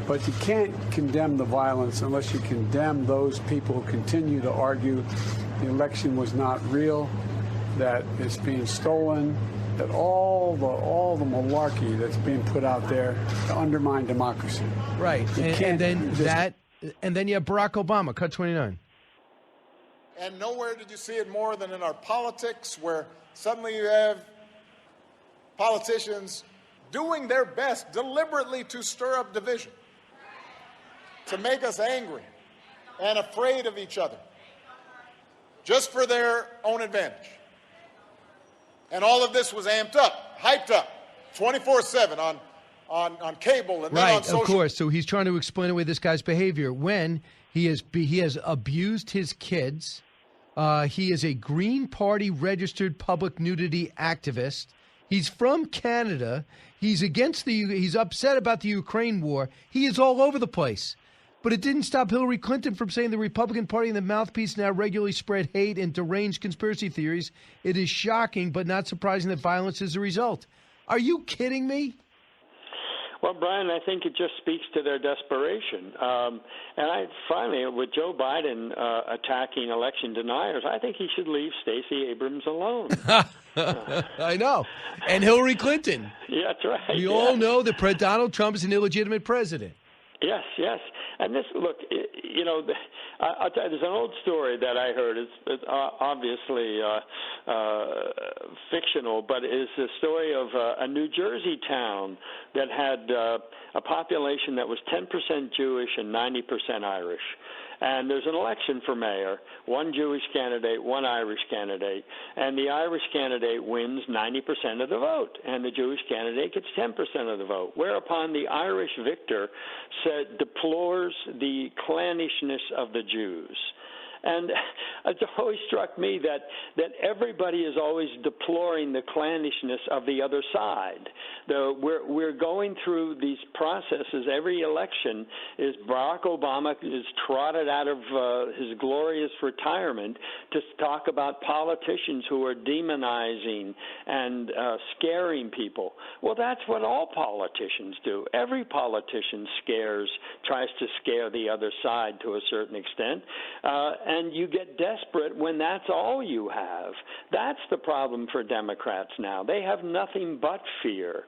but you can't condemn the violence unless you condemn those people who continue to argue the election was not real, that it's being stolen, that all the malarkey that's being put out there to undermine democracy. Right, and then you have Barack Obama. Cut 29. And nowhere did you see it more than in our politics, where suddenly you have politicians doing their best deliberately to stir up division, to make us angry and afraid of each other, just for their own advantage. And all of this was amped up, hyped up, 24/7 on cable and then on social. Right, of course. So he's trying to explain away this guy's behavior when he has abused his kids. He is a Green Party registered public nudity activist. He's from Canada. He's upset about the Ukraine war. He is all over the place. But it didn't stop Hillary Clinton from saying the Republican Party and the mouthpiece now regularly spread hate and deranged conspiracy theories. It is shocking, but not surprising that violence is the result. Are you kidding me? Well, Brian, I think it just speaks to their desperation. And finally, with Joe Biden attacking election deniers, I think he should leave Stacey Abrams alone. I know. And Hillary Clinton. Yeah, that's right. We all know that Donald Trump is an illegitimate president. Yes. And this, look, I'll tell you, there's an old story that I heard. It's obviously fictional, but it's the story of a New Jersey town that had a population that was 10% Jewish and 90% Irish. And there's an election for mayor, one Jewish candidate, one Irish candidate, and the Irish candidate wins 90% of the vote, and the Jewish candidate gets 10% of the vote, whereupon the Irish victor deplores the clannishness of the Jews. And it's always struck me that everybody is always deploring the clannishness of the other side. We're going through these processes. Every election is Barack Obama is trotted out of his glorious retirement to talk about politicians who are demonizing and scaring people. Well, that's what all politicians do. Every politician tries to scare the other side to a certain extent. And you get desperate when that's all you have. That's the problem for Democrats now. They have nothing but fear.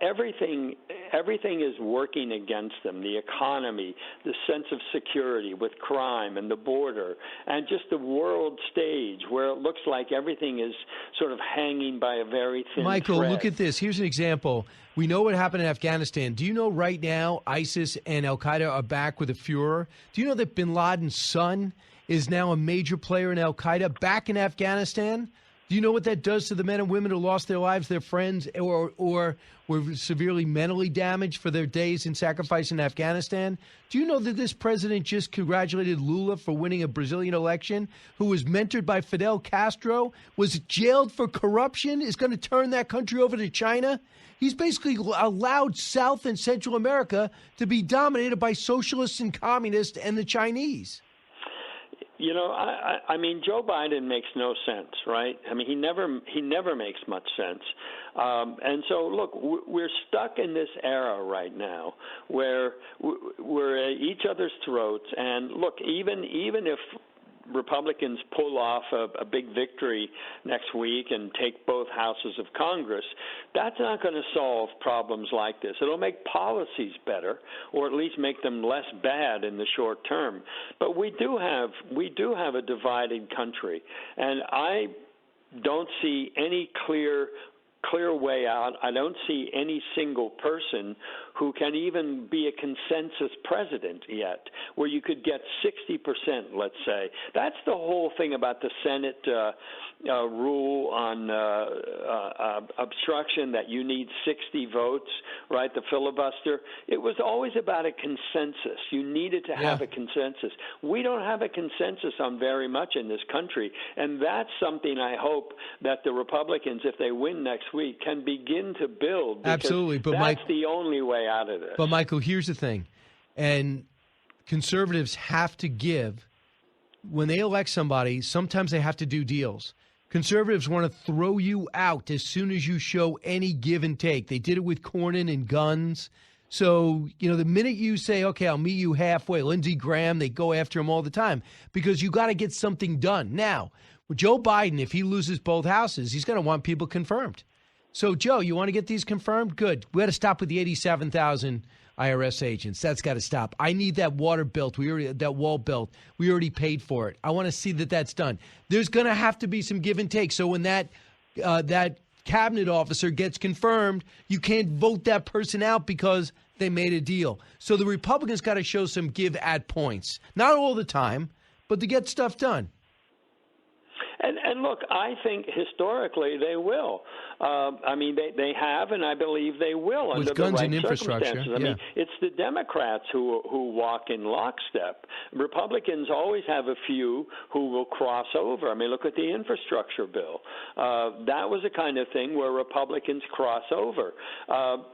Everything is working against them. The economy, the sense of security with crime and the border, and just the world stage where it looks like everything is sort of hanging by a very thin Michael, thread. look at this. Here's an example. We know what happened in Afghanistan. Do you know right now ISIS and Al-Qaeda are back with a furor? Do you know that bin Laden's son is now a major player in Al-Qaeda back in Afghanistan? Do you know what that does to the men and women who lost their lives, their friends, or were severely mentally damaged for their days in sacrifice in Afghanistan? Do you know that this president just congratulated Lula for winning a Brazilian election, who was mentored by Fidel Castro, was jailed for corruption, is going to turn that country over to China? He's basically allowed South and Central America to be dominated by socialists and communists and the Chinese. You know, I mean, Joe Biden makes no sense, right? I mean, he never makes much sense. And so, look, we're stuck in this era right now where we're at each other's throats. And look, even if Republicans pull off a big victory next week and take both houses of Congress, that's not going to solve problems like this. It'll make policies better, or at least make them less bad in the short term. But we do have a divided country, and I don't see any clear way out. I don't see any single person who can even be a consensus president yet, where you could get 60%, let's say. That's the whole thing about the Senate rule on obstruction, that you need 60 votes, right, the filibuster. It was always about a consensus. You needed to have a consensus. We don't have a consensus on very much in this country, and that's something I hope that the Republicans, if they win next week, can begin to build. Absolutely, but that's the only way out of this. But, Michael, here's the thing, and conservatives have to give. When they elect somebody, sometimes they have to do deals. Conservatives want to throw you out as soon as you show any give and take. They did it with Cornyn and guns. So, you know, the minute you say, okay, I'll meet you halfway, Lindsey Graham, they go after him all the time because you got to get something done. Now, with Joe Biden, if he loses both houses, he's going to want people confirmed. So, Joe, you want to get these confirmed? Good. We got to stop with the 87,000 IRS agents. That's got to stop. I need that water built. That wall built. We already paid for it. I want to see that that's done. There's going to have to be some give and take. So when that cabinet officer gets confirmed, you can't vote that person out because they made a deal. So the Republicans got to show some give at points. Not all the time, but to get stuff done. And look, I think historically they will. I mean, they have, and I believe they will under with guns the right and infrastructure. circumstances. I mean, it's the Democrats who walk in lockstep. Republicans always have a few who will cross over. I mean, look at the infrastructure bill. That was the kind of thing where Republicans cross over.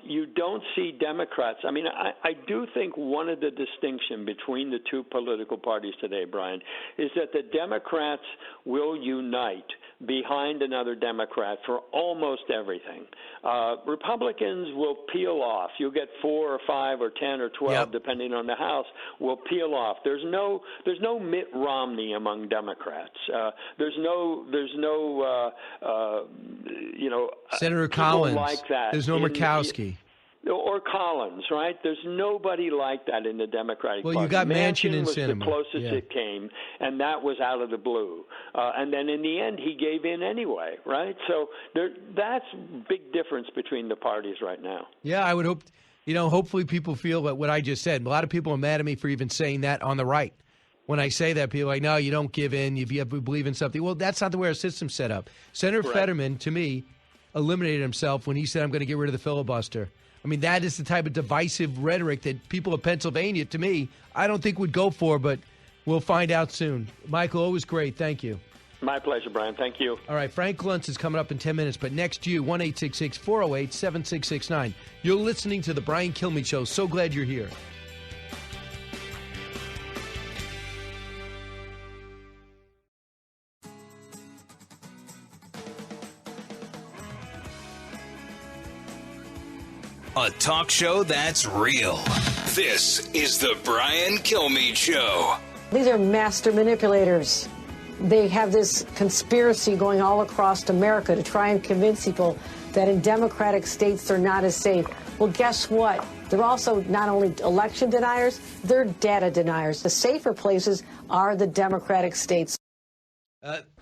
You don't see Democrats. I mean, I do think one of the distinction between the two political parties today, Brian, is that the Democrats will unite behind another Democrat for almost everything. Republicans will peel off. You'll get 4 or 5 or 10 or 12, depending on the House, will peel off. There's no Mitt Romney among Democrats. There's no Senator Collins like that. There's no Murkowski. Or Collins, right? There's nobody like that in the Democratic Party. Well, you got Manchin and was Sinema. The closest it came, and that was out of the blue. And then in the end, he gave in anyway, right? So that's a big difference between the parties right now. Yeah, I would hope, hopefully people feel that what I just said. A lot of people are mad at me for even saying that on the right. When I say that, people are like, no, you don't give in. If you believe in something. Well, that's not the way our system's set up. Senator Fetterman, to me, eliminated himself when he said, I'm going to get rid of the filibuster. I mean, that is the type of divisive rhetoric that people of Pennsylvania, to me, I don't think would go for, but we'll find out soon. Michael, always great. Thank you. My pleasure, Brian. Thank you. All right, Frank Luntz is coming up in 10 minutes, but next you, 1-866-408-7669. You're listening to The Brian Kilmeade Show. So glad you're here. A talk show that's real. This is the Brian Kilmeade Show. These are master manipulators. they have this conspiracy going all across America to try and convince people that in Democratic states they're not as safe. Well, guess what? They're also not only election deniers, they're data deniers. The safer places are the Democratic states.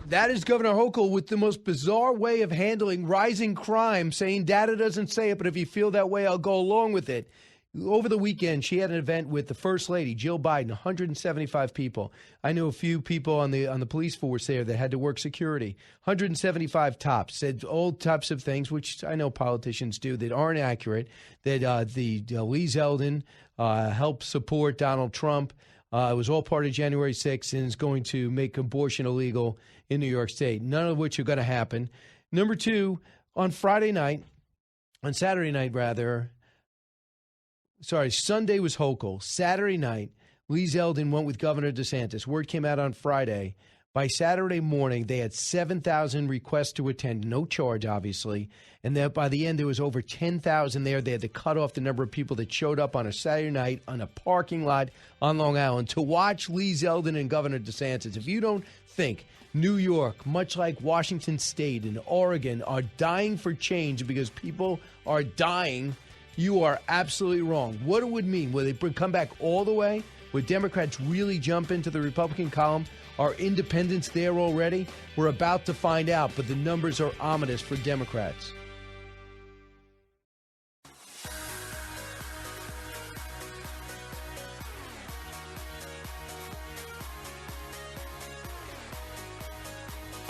That is Governor Hochul with the most bizarre way of handling rising crime, saying data doesn't say it, but if you feel that way, I'll go along with it. Over the weekend, she had an event with the First Lady, Jill Biden, 175 people. I know a few people on the police force there that had to work security. 175 tops, said all types of things, which I know politicians do, that aren't accurate, that Lee Zeldin helped support Donald Trump. It was all part of January 6th and is going to make abortion illegal in New York State, none of which are going to happen. Number two, on Saturday night, Sunday was Hochul. Saturday night, Lee Zeldin went with Governor DeSantis. Word came out on Friday. By Saturday morning, they had 7,000 requests to attend, no charge, obviously. And then by the end, there was over 10,000 there. They had to cut off the number of people that showed up on a Saturday night on a parking lot on Long Island to watch Lee Zeldin and Governor DeSantis. If you don't think New York, much like Washington State and Oregon, are dying for change because people are dying, you are absolutely wrong. What it would mean, will they come back all the way? Would Democrats really jump into the Republican column? Are independents there already? We're about to find out, but the numbers are ominous for Democrats.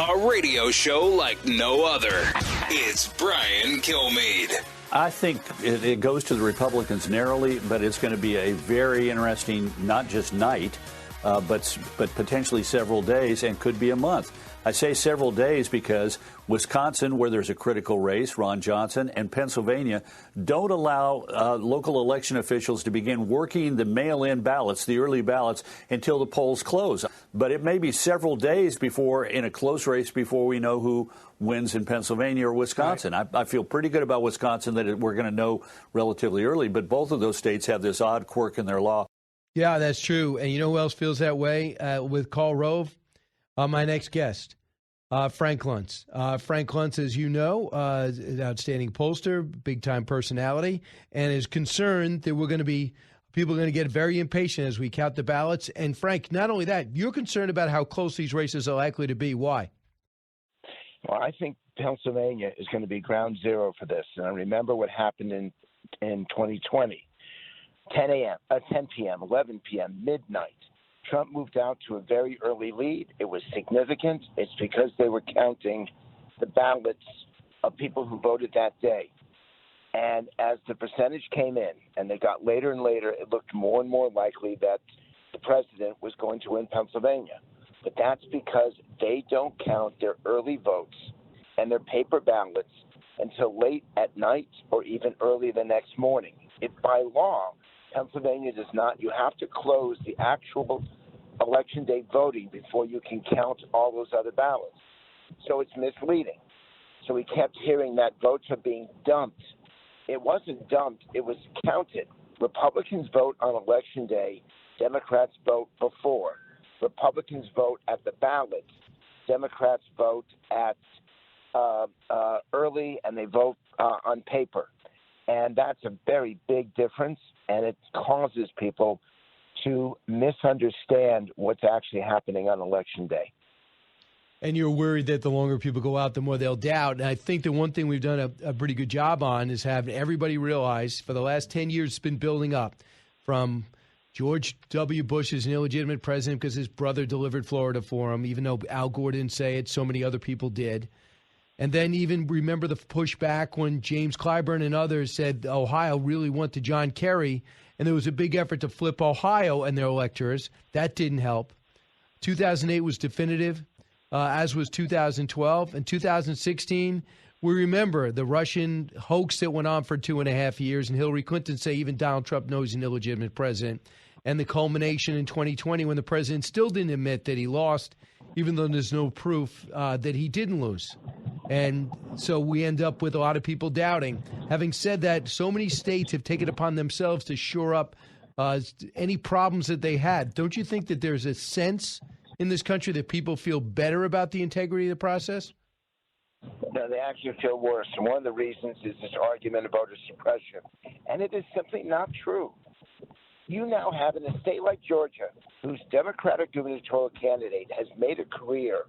A radio show like no other. It's Brian Kilmeade. I think it goes to the Republicans narrowly, but it's going to be a very interesting, not just night, but potentially several days and could be a month. I say several days because Wisconsin, where there's a critical race, Ron Johnson, and Pennsylvania don't allow local election officials to begin working the mail-in ballots, the early ballots, until the polls close. But it may be several days before, in a close race, before we know who wins in Pennsylvania or Wisconsin. Right. I feel pretty good about Wisconsin that we're going to know relatively early, but both of those states have this odd quirk in their law. Yeah, that's true. And you know who else feels that way with Karl Rove? My next guest, Frank Luntz. Frank Luntz, as you know, is an outstanding pollster, big-time personality, and is concerned that people are going to get very impatient as we count the ballots. And, Frank, not only that, you're concerned about how close these races are likely to be. Why? Well, I think Pennsylvania is going to be ground zero for this. And I remember what happened in 2020. 10 p.m., 11 p.m., midnight. Trump moved out to a very early lead. It was significant. It's because they were counting the ballots of people who voted that day. And as the percentage came in and they got later and later, it looked more and more likely that the president was going to win Pennsylvania. But that's because they don't count their early votes and their paper ballots until late at night or even early the next morning. By law, Pennsylvania does not. You have to close the actual election day voting before you can count all those other ballots. So it's misleading. So we kept hearing that votes are being dumped. It wasn't dumped. It was counted. Republicans vote on election day. Democrats vote before. Republicans vote at the ballots. Democrats vote at early, and they vote on paper. And that's a very big difference, and it causes people to misunderstand what's actually happening on Election Day. And you're worried that the longer people go out, the more they'll doubt. And I think the one thing we've done a pretty good job on is having everybody realize for the last 10 years it's been building up from George W. Bush is an illegitimate president because his brother delivered Florida for him, even though Al Gore didn't say it, so many other people did. And then even remember the pushback when James Clyburn and others said Ohio really went to John Kerry, and there was a big effort to flip Ohio and their electors. That didn't help. 2008 was definitive, as was 2012. And 2016, we remember the Russian hoax that went on for 2.5 years, and Hillary Clinton say even Donald Trump knows he's an illegitimate president. And the culmination in 2020 when the president still didn't admit that he lost, even though there's no proof that he didn't lose. And so we end up with a lot of people doubting. Having said that, so many states have taken it upon themselves to shore up any problems that they had. Don't you think that there's a sense in this country that people feel better about the integrity of the process? No, they actually feel worse. And one of the reasons is this argument about voter suppression. And it is simply not true. You now have in a state like Georgia, whose Democratic gubernatorial candidate has made a career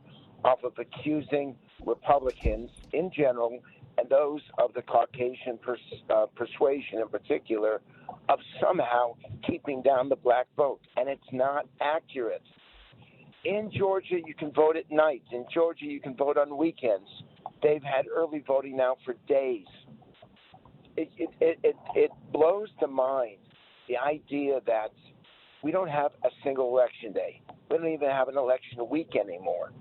off of accusing Republicans in general and those of the Caucasian persuasion in particular of somehow keeping down the black vote. And it's not accurate. In Georgia, you can vote at night. In Georgia, you can vote on weekends. They've had early voting now for days. It blows the mind, the idea that we don't have a single election day. We don't even have an election week anymore.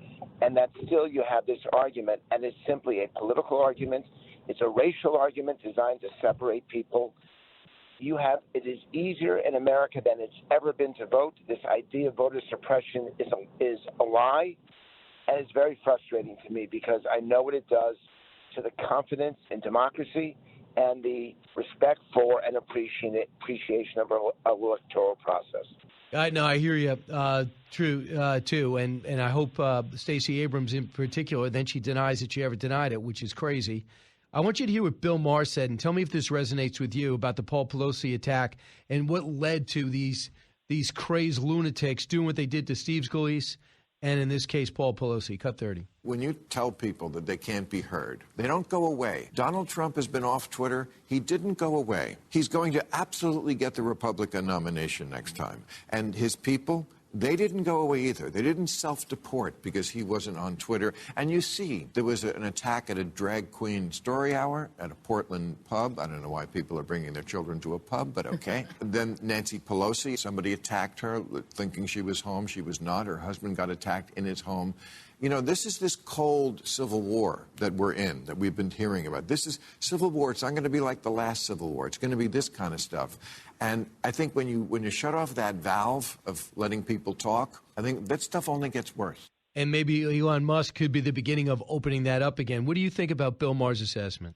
And that still you have this argument, and it's simply a political argument. It's a racial argument designed to separate people. It is easier in America than it's ever been to vote. This idea of voter suppression is a lie, and it's very frustrating to me because I know what it does to the confidence in democracy and the respect for and appreciation of our electoral process. No, I hear you. True, too. And I hope Stacey Abrams in particular, then she denies that she ever denied it, which is crazy. I want you to hear what Bill Maher said and tell me if this resonates with you about the Paul Pelosi attack and what led to these crazed lunatics doing what they did to Steve Scalise and, in this case, Paul Pelosi. Cut 30. When you tell people that they can't be heard, they don't go away. Donald Trump has been off Twitter. He didn't go away. He's going to absolutely get the Republican nomination next time. And his people, they didn't go away either. They didn't self-deport because he wasn't on Twitter. And you see, there was an attack at a drag queen story hour at a Portland pub. I don't know why people are bringing their children to a pub, but okay. Then Nancy Pelosi, somebody attacked her thinking she was home. She was not. Her husband got attacked in his home. You know, this is this cold civil war that we're in, that we've been hearing about. This is civil war. It's not going to be like the last civil war. It's going to be this kind of stuff. And I think when you shut off that valve of letting people talk, I think that stuff only gets worse. And maybe Elon Musk could be the beginning of opening that up again. What do you think about Bill Maher's assessment?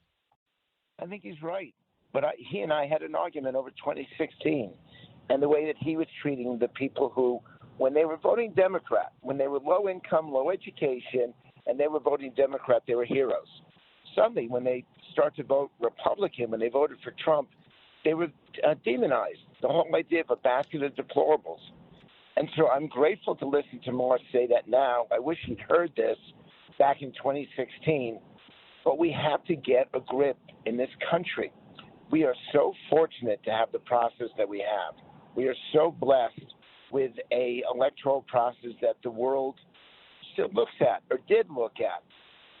I think he's right. But he and I had an argument over 2016 and the way that he was treating the people who, when they were voting Democrat, when they were low income, low education, and they were voting Democrat, they were heroes. Suddenly, when they start to vote Republican, when they voted for Trump, they were demonized. The whole idea of a basket of deplorables. And so I'm grateful to listen to Maher say that now. I wish he'd heard this back in 2016. But we have to get a grip in this country. We are so fortunate to have the process that we have. We are so blessed with a electoral process that the world still looks at or did look at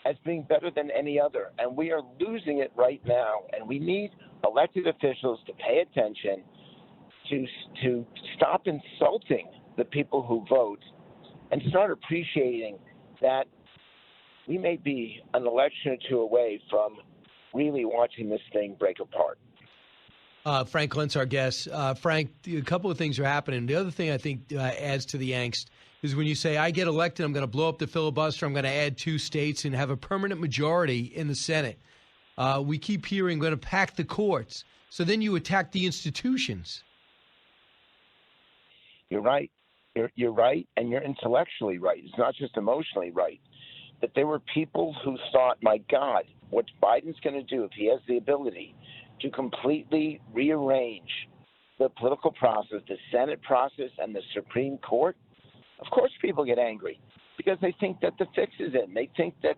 as being better than any other. And we are losing it right now. And we need elected officials to pay attention, to stop insulting the people who vote and start appreciating that we may be an election or two away from really watching this thing break apart. Frank Lentz, our guest. Frank, a couple of things are happening. The other thing I think adds to the angst is when you say, I get elected, I'm going to blow up the filibuster, I'm going to add 2 states and have a permanent majority in the Senate. We keep hearing, going to pack the courts. So then you attack the institutions. You're right. You're right, and you're intellectually right. It's not just emotionally right. That there were people who thought, my God, what Biden's going to do if he has the ability to completely rearrange the political process, the Senate process, and the Supreme Court, of course people get angry because they think that the fix is in. They think that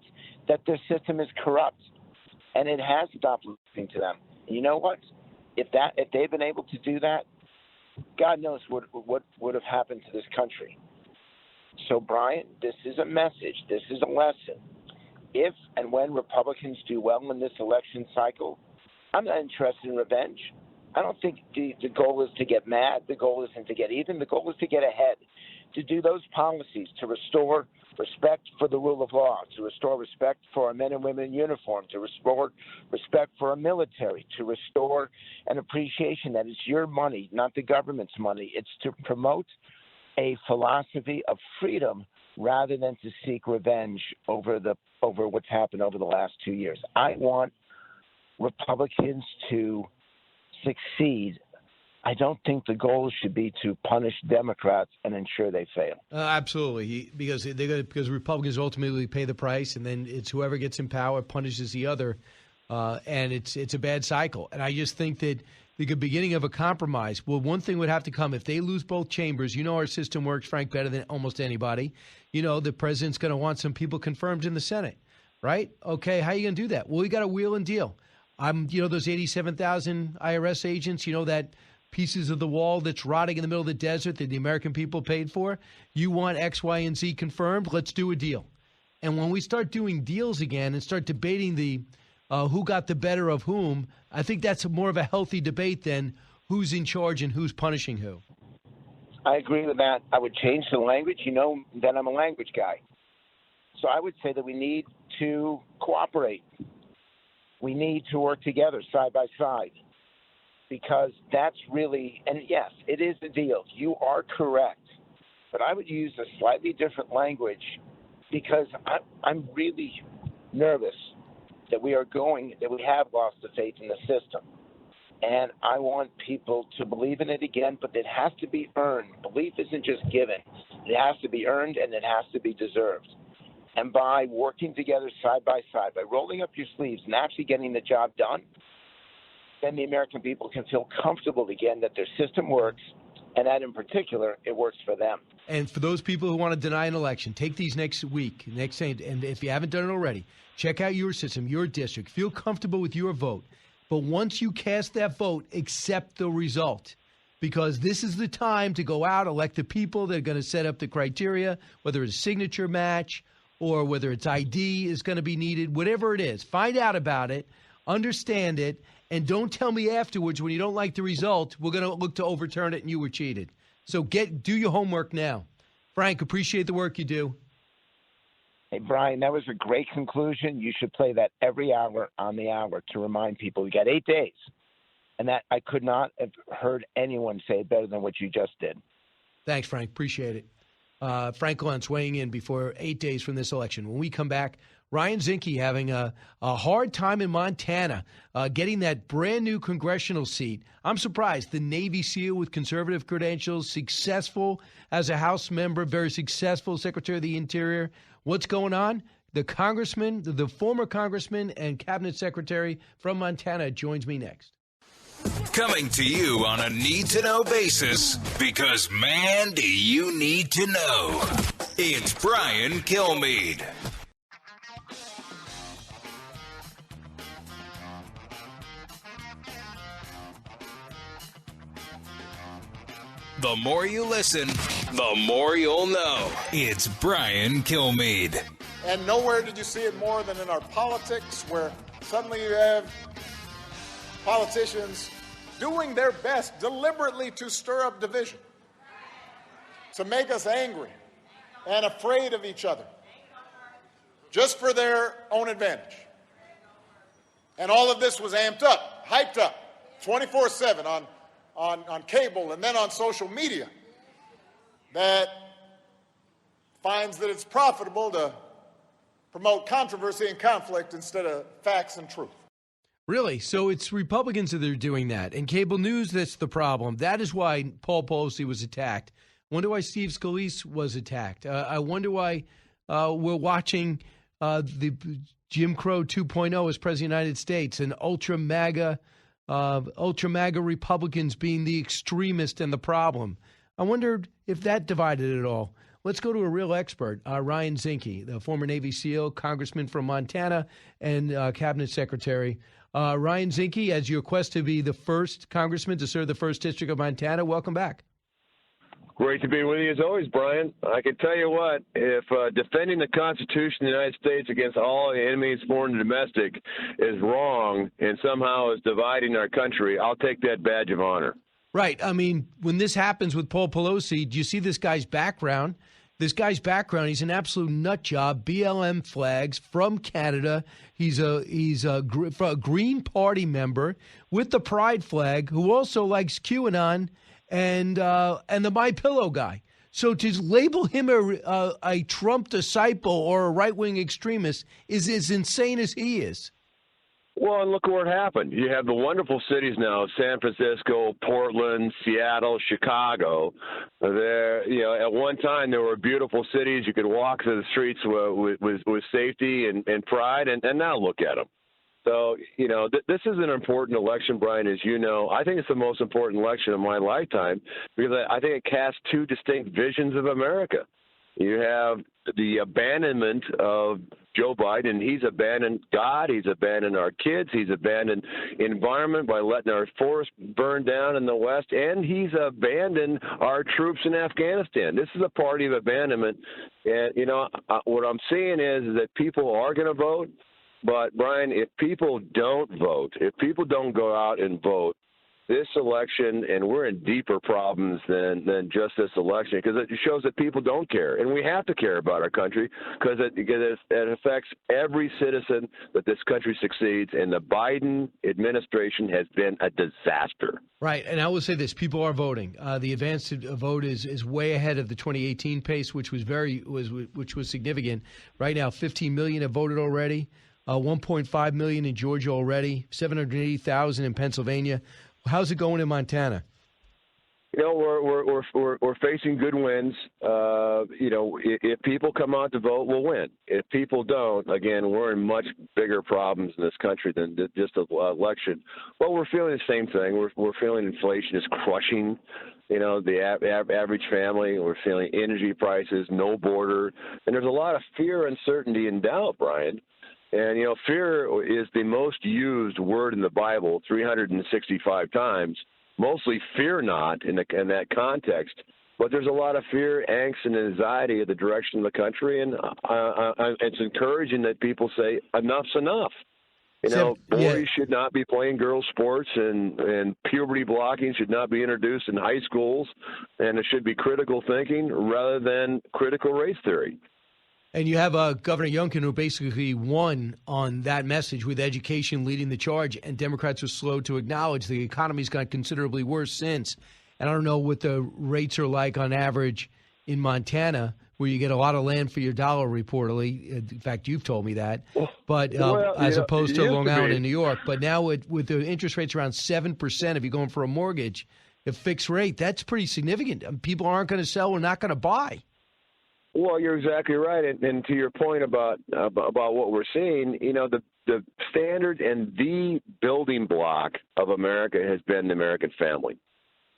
their system is corrupt, and it has stopped listening to them. And you know what? If they've been able to do that, God knows what would have happened to this country. So, Brian, this is a message. This is a lesson. If and when Republicans do well in this election cycle, I'm not interested in revenge. I don't think the goal is to get mad. The goal isn't to get even. The goal is to get ahead, to do those policies, to restore respect for the rule of law, to restore respect for our men and women in uniform, to restore respect for our military, to restore an appreciation that it's your money, not the government's money. It's to promote a philosophy of freedom rather than to seek revenge over what's happened over the last 2 years. I want Republicans to succeed I don't think the goal should be to punish Democrats and ensure they fail. Absolutely, because Republicans ultimately pay the price, and then it's whoever gets in power punishes the other, and it's a bad cycle. And I just think that the beginning of a compromise. Well, one thing would have to come if they lose both chambers. You know our system works, Frank, better than almost anybody. You know the president's going to want some people confirmed in the Senate, right? Okay, how are you going to do that? Well, we got to wheel and deal. Those 87,000 IRS agents. You know that pieces of the wall that's rotting in the middle of the desert that the American people paid for. You want X, Y, and Z confirmed? Let's do a deal. And when we start doing deals again and start debating the who got the better of whom, I think that's more of a healthy debate than who's in charge and who's punishing who. I agree with that. I would change the language. You know that I'm a language guy. So I would say that we need to cooperate. We need to work together side by side. Because that's really, and yes, it is a deal. You are correct. But I would use a slightly different language because I'm really nervous that we have lost the faith in the system. And I want people to believe in it again, but it has to be earned. Belief isn't just given. It has to be earned and it has to be deserved. And by working together side by side, by rolling up your sleeves and actually getting the job done, then the American people can feel comfortable again that their system works, and that in particular, it works for them. And for those people who want to deny an election, take these next week, and if you haven't done it already, check out your system, your district. Feel comfortable with your vote. But once you cast that vote, accept the result. Because this is the time to go out, elect the people that are going to set up the criteria, whether it's a signature match or whether it's ID is going to be needed, whatever it is. Find out about it, understand it, and don't tell me afterwards when you don't like the result, we're going to look to overturn it and you were cheated. So do your homework now. Frank, appreciate the work you do. Hey, Brian, that was a great conclusion. You should play that every hour on the hour to remind people we got 8 days. And that I could not have heard anyone say it better than what you just did. Thanks, Frank. Appreciate it. Frank Luntz weighing in before 8 days from this election. When we come back, Ryan Zinke having a hard time in Montana getting that brand new congressional seat. I'm surprised. The Navy SEAL with conservative credentials, successful as a House member, very successful Secretary of the Interior. What's going on? The congressman, the former congressman and cabinet secretary from Montana joins me next. Coming to you on a need-to-know basis, because, man, do you need to know. It's Brian Kilmeade. The more you listen, the more you'll know. It's Brian Kilmeade. And nowhere did you see it more than in our politics, where suddenly you have politicians doing their best deliberately to stir up division, to make us angry and afraid of each other, just for their own advantage. And all of this was amped up, hyped up, 24/7 on cable and then on social media, that finds that it's profitable to promote controversy and conflict instead of facts and truth. Really? So it's Republicans that are doing that. And cable news, that's the problem. That is why Paul Pelosi was attacked. Wonder why Steve Scalise was attacked. I wonder why we're watching the Jim Crow 2.0 as President of the United States and ultra MAGA Republicans being the extremist and the problem. I wondered if that divided it all. Let's go to a real expert, Ryan Zinke, the former Navy SEAL, congressman from Montana, and cabinet secretary. Ryan Zinke, as your quest to be the first congressman to serve the 1st District of Montana, welcome back. Great to be with you as always, Brian. I can tell you what, if defending the Constitution of the United States against all the enemies, foreign and domestic, is wrong and somehow is dividing our country, I'll take that badge of honor. Right. I mean, when this happens with Paul Pelosi, do you see this guy's background? This guy's background, he's an absolute nut job, BLM flags from Canada. He's a Green Party member with the Pride flag who also likes QAnon and the MyPillow guy. So to label him a Trump disciple or a right-wing extremist is as insane as he is. Well, and look what happened. You have the wonderful cities now: San Francisco, Portland, Seattle, Chicago. There, at one time there were beautiful cities. You could walk through the streets with safety and pride, and now look at them. So, this is an important election, Brian, as you know. I think it's the most important election of my lifetime because I think it casts two distinct visions of America. You have the abandonment of Joe Biden. He's abandoned God. He's abandoned our kids. He's abandoned environment by letting our forests burn down in the West. And he's abandoned our troops in Afghanistan. This is a party of abandonment. And, what I'm seeing is that people are going to vote. But, Brian, if people don't vote, if people don't go out and vote, this election, and we're in deeper problems than just this election, because it shows that people don't care. And we have to care about our country because it affects every citizen that this country succeeds. And the Biden administration has been a disaster. Right. And I will say this. People are voting. The advance vote is way ahead of the 2018 pace, which was significant. Right now, 15 million have voted already. 1.5 million in Georgia already. 780,000 in Pennsylvania. How's it going in Montana? We're facing good wins. If people come out to vote, we'll win. If people don't, again, we're in much bigger problems in this country than just an election. Well, we're feeling the same thing. We're feeling inflation is crushing, the average family. We're feeling energy prices, no border, and there's a lot of fear, uncertainty, and doubt, Brian. And, fear is the most used word in the Bible 365 times, mostly fear not in that context. But there's a lot of fear, angst, and anxiety of the direction of the country. And it's encouraging that people say enough's enough. Boys should not be playing girls' sports, and puberty blocking should not be introduced in high schools. And it should be critical thinking rather than critical race theory. And you have Governor Youngkin, who basically won on that message with education leading the charge, and Democrats are slow to acknowledge the economy's got considerably worse since. And I don't know what the rates are like on average in Montana, where you get a lot of land for your dollar, reportedly. In fact, you've told me that. But as opposed to Long Island and New York. But now with the interest rates around 7%, if you're going for a mortgage, a fixed rate, that's pretty significant. People aren't going to sell or not going to buy. Well, you're exactly right, and to your point about what we're seeing, the standard and the building block of America has been the American family,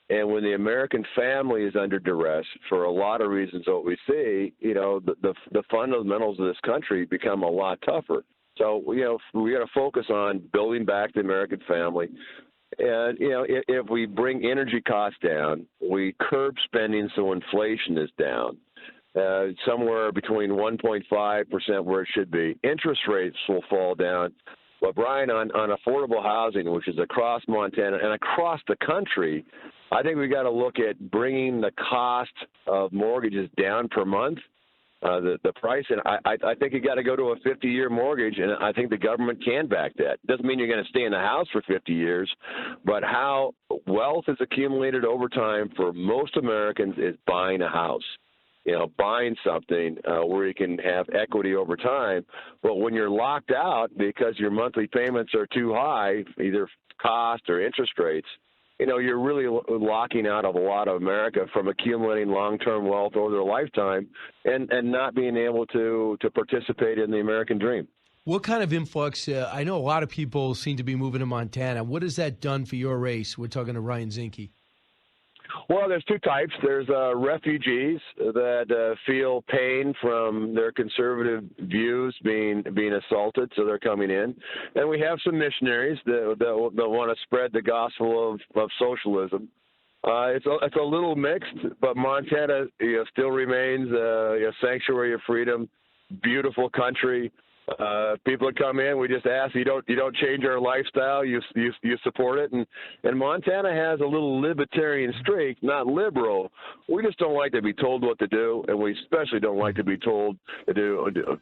and when the American family is under duress for a lot of reasons, what we see, the fundamentals of this country become a lot tougher. So we got to focus on building back the American family. And, if we bring energy costs down, we curb spending so inflation is down. Somewhere between 1.5% where it should be. Interest rates will fall down. But, Brian, on affordable housing, which is across Montana and across the country, I think we got to look at bringing the cost of mortgages down per month, the price. And I think you got to go to a 50-year mortgage, and I think the government can back that. Doesn't mean you're going to stay in the house for 50 years, but how wealth is accumulated over time for most Americans is buying a house. Buying something where you can have equity over time. But when you're locked out because your monthly payments are too high, either cost or interest rates, you're really locking out of a lot of America from accumulating long-term wealth over their lifetime and not being able to participate in the American dream. What kind of influx? I know a lot of people seem to be moving to Montana. What has that done for your race? We're talking to Ryan Zinke. Well, there's two types. There's refugees that feel pain from their conservative views being assaulted, so they're coming in. And we have some missionaries that want to spread the gospel of socialism. It's a little mixed, but Montana still remains a sanctuary of freedom, beautiful country. People that come in, we just ask you don't change our lifestyle. You support it, and Montana has a little libertarian streak, not liberal. We just don't like to be told what to do, and we especially don't like to be told to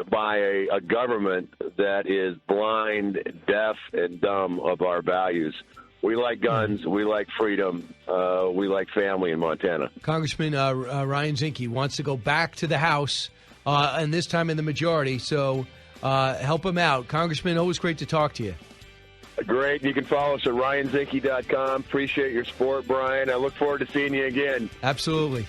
by a government that is blind, deaf, and dumb of our values. We like guns. We like freedom. We like family in Montana. Congressman Ryan Zinke wants to go back to the House. And this time in the majority. So Help him out. Congressman, always great to talk to you. Great. You can follow us at ryanzinke.com. Appreciate your support, Brian. I look forward to seeing you again. Absolutely.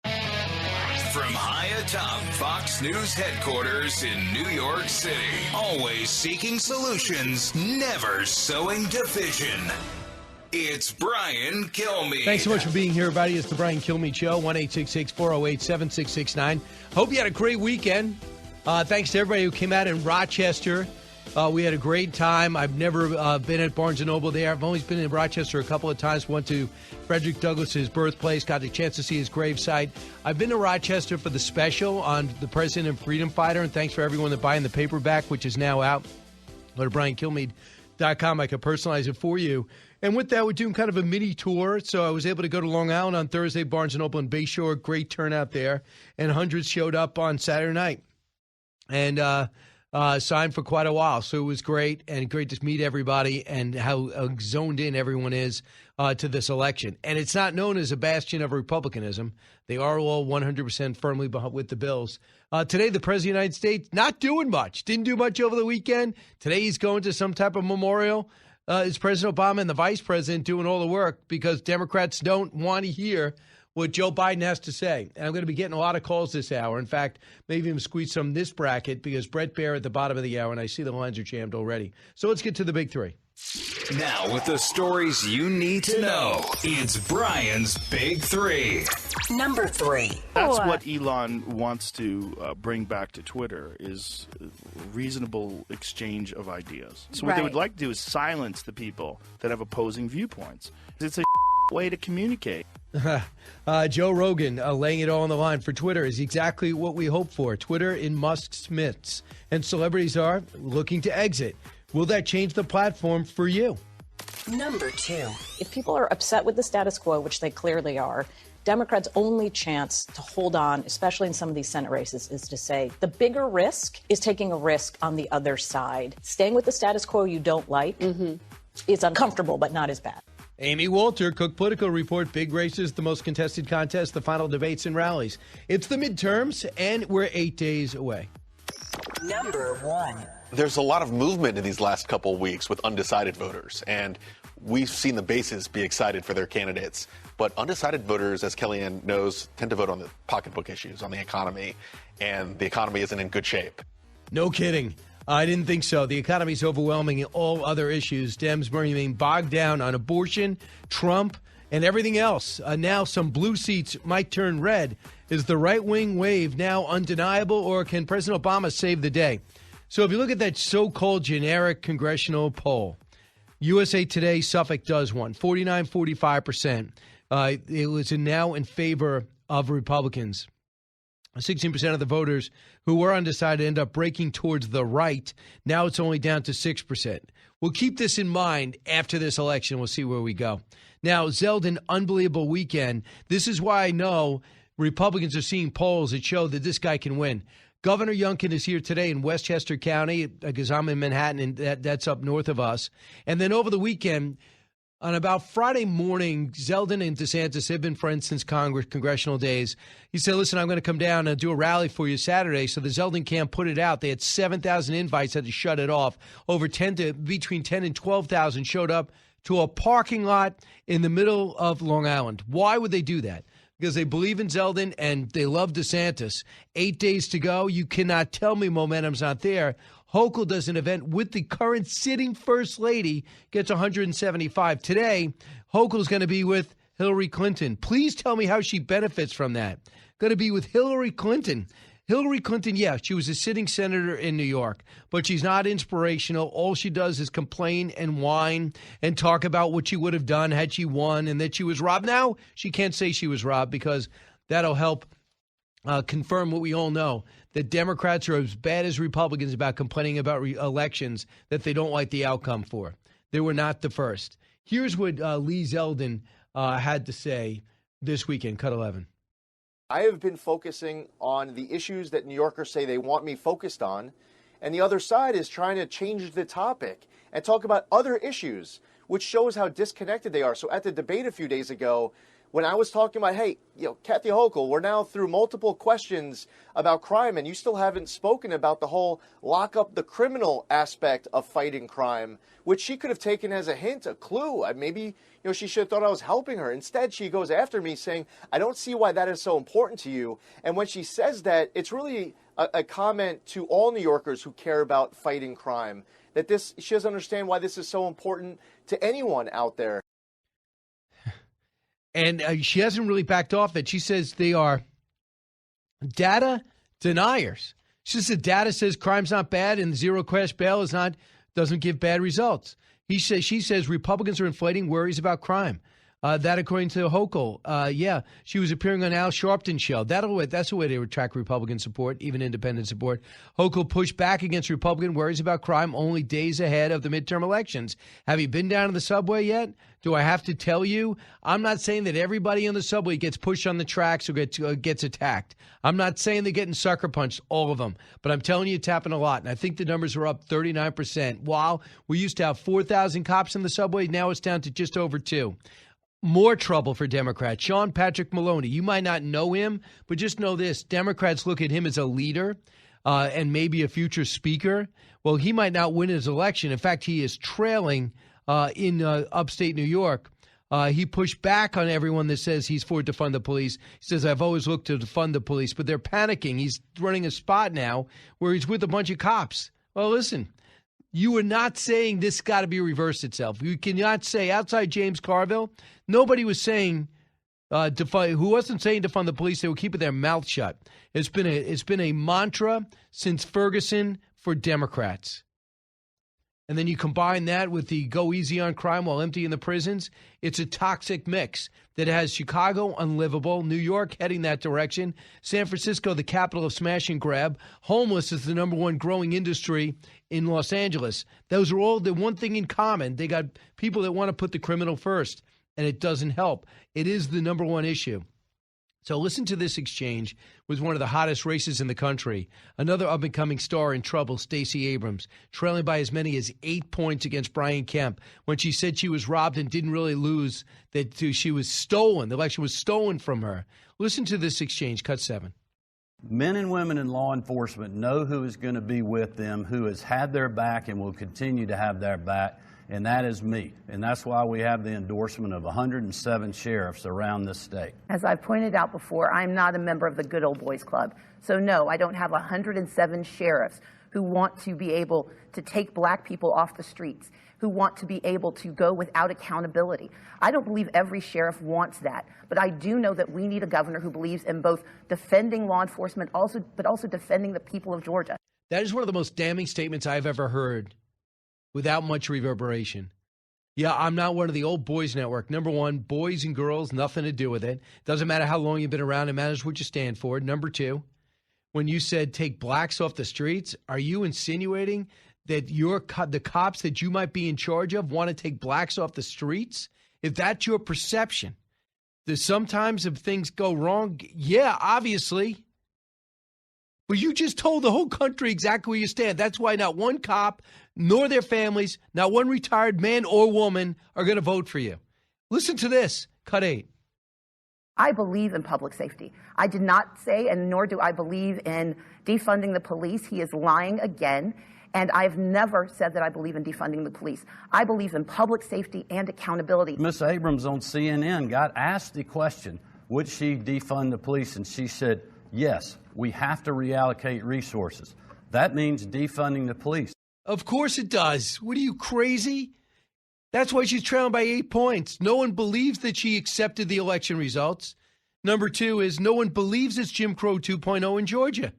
From high atop Fox News headquarters in New York City, always seeking solutions, never sowing division. It's Brian Kilmeade. Thanks so much for being here, everybody. It's the Brian Kilmeade Show, 1-866-408-7669. Hope you had a great weekend. Thanks to everybody who came out in Rochester. We had a great time. I've never been at Barnes & Noble there. I've only been in Rochester a couple of times. Went to Frederick Douglass's birthplace, got a chance to see his gravesite. I've been to Rochester for the special on the President and Freedom Fighter, and thanks for everyone that buying the paperback, which is now out. Go to BrianKilmeade.com. I can personalize it for you. And with that, we're doing kind of a mini tour. So I was able to go to Long Island on Thursday, Barnes & Noble in Bayshore. Great turnout there. And hundreds showed up on Saturday night. And signed for quite a while. So it was great, and great to meet everybody and how zoned in everyone is to this election. And it's not known as a bastion of Republicanism. They are all 100% firmly with the Bills. Today, the President of the United States not doing much. Didn't do much over the weekend. Today, he's going to some type of memorial. It's President Obama and the Vice President doing all the work because Democrats don't want to hear what Joe Biden has to say. And I'm going to be getting a lot of calls this hour. In fact, maybe even squeeze some in this bracket because Brett Baer at the bottom of the hour, and I see the lines are jammed already. So let's get to the big three. Now with the stories you need to know, it's Brian's Big Three. Number 3. That's what Elon wants to bring back to Twitter is reasonable exchange of ideas. So what they would like to do is silence the people that have opposing viewpoints. It's a way to communicate. Joe Rogan laying it all on the line for Twitter is exactly what we hope for. Twitter in Musk's midst. And celebrities are looking to exit. Will that change the platform for you? Number 2. If people are upset with the status quo, which they clearly are, Democrats' only chance to hold on, especially in some of these Senate races, is to say the bigger risk is taking a risk on the other side. Staying with the status quo you don't like is uncomfortable, but not as bad. Amy Walter, Cook Political Report, big races, the most contested contest, the final debates and rallies. It's the midterms, and we're 8 days away. Number 1. There's a lot of movement in these last couple of weeks with undecided voters, and we've seen the bases be excited for their candidates. But undecided voters, as Kellyanne knows, tend to vote on the pocketbook issues, on the economy, and the economy isn't in good shape. No kidding. I didn't think so. The economy's overwhelming all other issues. Dems remain bogged down on abortion, Trump, and everything else. Now some blue seats might turn red. Is the right-wing wave now undeniable, or can President Obama save the day? So if you look at that so-called generic congressional poll, USA Today, Suffolk does one, 49-45%. It was now in favor of Republicans. 16% of the voters who were undecided end up breaking towards the right. Now it's only down to 6%. We'll keep this in mind after this election. We'll see where we go. Now, Zeldin, unbelievable weekend. This is why I know Republicans are seeing polls that show that this guy can win. Governor Youngkin is here today in Westchester County, because I'm in Manhattan, and that's up north of us. And then over the weekend, on about Friday morning, Zeldin and DeSantis have been friends since congressional days. He said, listen, I'm going to come down and do a rally for you Saturday. So the Zeldin camp put it out. They had 7,000 invites, had to shut it off. Between 10 and 12,000 showed up to a parking lot in the middle of Long Island. Why would they do that? Because they believe in Zeldin and they love DeSantis. 8 days to go. You cannot tell me momentum's not there. Hochul does an event with the current sitting first lady, gets 175. Today, Hochul's going to be with Hillary Clinton. Please tell me how she benefits from that. Going to be with Hillary Clinton. Hillary Clinton, yeah, she was a sitting senator in New York, but she's not inspirational. All she does is complain and whine and talk about what she would have done had she won and that she was robbed. Now, she can't say she was robbed because that'll help confirm what we all know, that Democrats are as bad as Republicans about complaining about elections that they don't like the outcome for. They were not the first. Here's what Lee Zeldin had to say this weekend. Cut 11. I have been focusing on the issues that New Yorkers say they want me focused on, and the other side is trying to change the topic and talk about other issues, which shows how disconnected they are. So at the debate a few days ago, when I was talking about, hey, Kathy Hochul, we're now through multiple questions about crime, and you still haven't spoken about the whole lock up the criminal aspect of fighting crime, which she could have taken as a hint, a clue. Maybe, she should have thought I was helping her. Instead, she goes after me saying, I don't see why that is so important to you. And when she says that, it's really a comment to all New Yorkers who care about fighting crime, that she doesn't understand why this is so important to anyone out there. And she hasn't really backed off that. She says they are data deniers. She says the data says crime's not bad and zero crash bail doesn't give bad results. She says Republicans are inflating worries about crime. That according to Hochul. She was appearing on Al Sharpton's show. That's the way they attract Republican support, even independent support. Hochul pushed back against Republican worries about crime only days ahead of the midterm elections. Have you been down to the subway yet? Do I have to tell you? I'm not saying that everybody on the subway gets pushed on the tracks or gets attacked. I'm not saying they're getting sucker punched, all of them. But I'm telling you, it's happened a lot. And I think the numbers are up 39%. While we used to have 4,000 cops in the subway, now it's down to just over 2. More trouble for Democrats. Sean Patrick Maloney, you might not know him, but just know this. Democrats look at him as a leader and maybe a future speaker. Well, he might not win his election. In fact, he is trailing in upstate New York. He pushed back on everyone that says he's for defund the police. He says, I've always looked to defund the police, but they're panicking. He's running a spot now where he's with a bunch of cops. Well, listen. You are not saying this got to be reversed itself. You cannot say outside James Carville, nobody was saying who wasn't saying defund the police. They were keeping their mouth shut. It's been a mantra since Ferguson for Democrats. And then you combine that with the go easy on crime while emptying the prisons. It's a toxic mix that has Chicago unlivable, New York heading that direction, San Francisco the capital of smash and grab. Homeless is the number one growing industry in Los Angeles. Those are all the one thing in common. They got people that want to put the criminal first, and it doesn't help. It is the number one issue. So listen to this exchange with one of the hottest races in the country. Another up-and-coming star in trouble, Stacey Abrams, trailing by as many as 8 points against Brian Kemp when she said she was robbed and didn't really lose, that she was stolen. The election was stolen from her. Listen to this exchange, cut 7. Men and women in law enforcement know who is going to be with them, who has had their back and will continue to have their back, and that is me. And that's why we have the endorsement of 107 sheriffs around this state. As I've pointed out before, I'm not a member of the Good Old Boys Club. So no, I don't have 107 sheriffs who want to be able to take black people off the streets, who want to be able to go without accountability. I don't believe every sheriff wants that, but I do know that we need a governor who believes in both defending law enforcement, but also defending the people of Georgia. That is one of the most damning statements I've ever heard without much reverberation. Yeah, I'm not one of the old boys network. Number one, boys and girls, nothing to do with it. Doesn't matter how long you've been around. It matters what you stand for. Number two, when you said take blacks off the streets, are you insinuating that the cops that you might be in charge of want to take blacks off the streets? If that's your perception, that sometimes if things go wrong, yeah, obviously. But you just told the whole country exactly where you stand. That's why not one cop, nor their families, not one retired man or woman are going to vote for you. Listen to this. Cut 8. I believe in public safety. I did not say, and nor do I believe in defunding the police. He is lying again. And I've never said that I believe in defunding the police. I believe in public safety and accountability. Ms. Abrams on CNN got asked the question, would she defund the police? And she said, yes, we have to reallocate resources. That means defunding the police. Of course it does. What are you, crazy? That's why she's trailing by 8 points. No one believes that she accepted the election results. Number two is no one believes it's Jim Crow 2.0 in Georgia.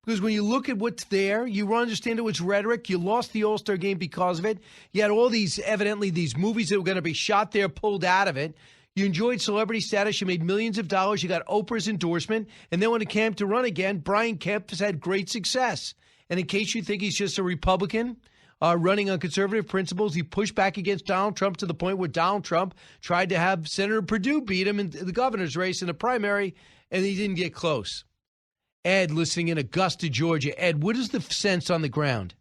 Because when you look at what's there, you understand it was rhetoric. You lost the All-Star game because of it. You had all these, evidently, these movies that were going to be shot there, pulled out of it. You enjoyed celebrity status. You made millions of dollars. You got Oprah's endorsement. And then when it came to run again, Brian Kemp has had great success. And in case you think he's just a Republican running on conservative principles, he pushed back against Donald Trump to the point where Donald Trump tried to have Senator Perdue beat him in the governor's race in the primary, and he didn't get close. Ed, listening in Augusta, Georgia. Ed, what is the sense on the ground?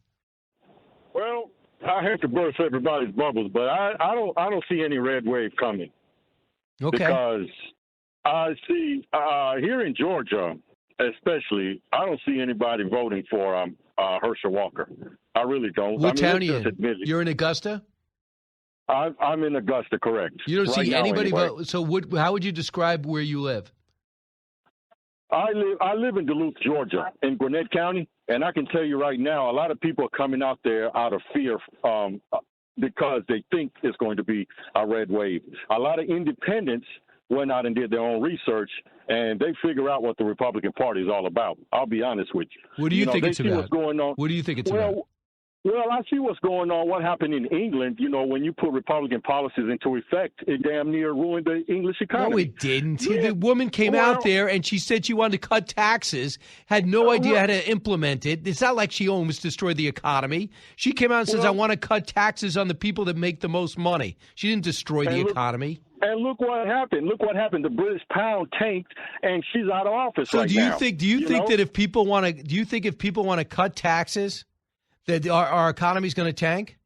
Well, I hate to burst everybody's bubbles, but I don't see any red wave coming. Okay. Because I see here in Georgia, especially, I don't see anybody voting for Herschel Walker. I really don't. What town are you in? You're in Augusta? I'm in Augusta, correct. You don't right see anybody anyway. vote. So how would you describe where you live? I live in Duluth, Georgia, in Gwinnett County, and I can tell you right now, a lot of people are coming out there out of fear because they think it's going to be a red wave. A lot of independents went out and did their own research, and they figure out what the Republican Party is all about. I'll be honest with you. What do you think it's about? What's going on. What do you think it's about? Well, I see what's going on. What happened in England, when you put Republican policies into effect, it damn near ruined the English economy. No, it didn't. Yeah. The woman came out there and she said she wanted to cut taxes, had no idea how to implement it. It's not like she almost destroyed the economy. She came out and says, I want to cut taxes on the people that make the most money. She didn't destroy the economy. And look what happened. Look what happened. The British pound tanked, and she's out of office So right do you now. think that if people want to cut taxes, that our economy is going to tank?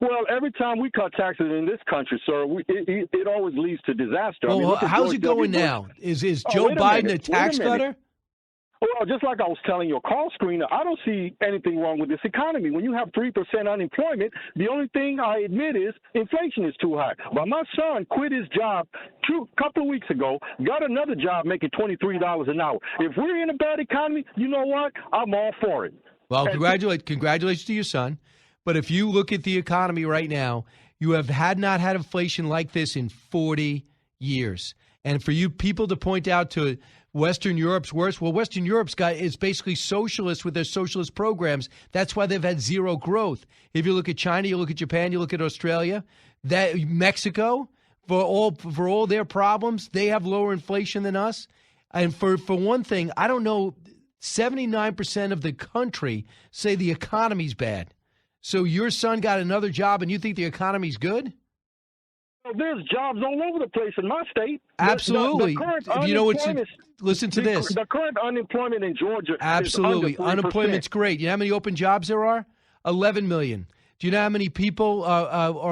Well, every time we cut taxes in this country, sir, it always leads to disaster. Well, how's it going now? Is Joe Biden a tax cutter? Well, just like I was telling your call screener, I don't see anything wrong with this economy. When you have 3% unemployment, the only thing I admit is inflation is too high. But my son quit his job a couple of weeks ago, got another job making $23 an hour. If we're in a bad economy, you know what? I'm all for it. Well, congratulations to your son. But if you look at the economy right now, you have not had inflation like this in 40 years. And for you people to point out to Western Europe's worse, well, Western Europe's is basically socialist with their socialist programs. That's why they've had zero growth. If you look at China, you look at Japan, you look at Australia, Mexico, for all their problems, they have lower inflation than us. And for one thing, I don't know, 79% of the country say the economy's bad. So your son got another job and you think the economy's good? Well, there's jobs all over the place in my state. Absolutely. Listen to this. The current unemployment in Georgia Absolutely. is under 3%. Unemployment's great. You know how many open jobs there are? 11 million. Do you know how many people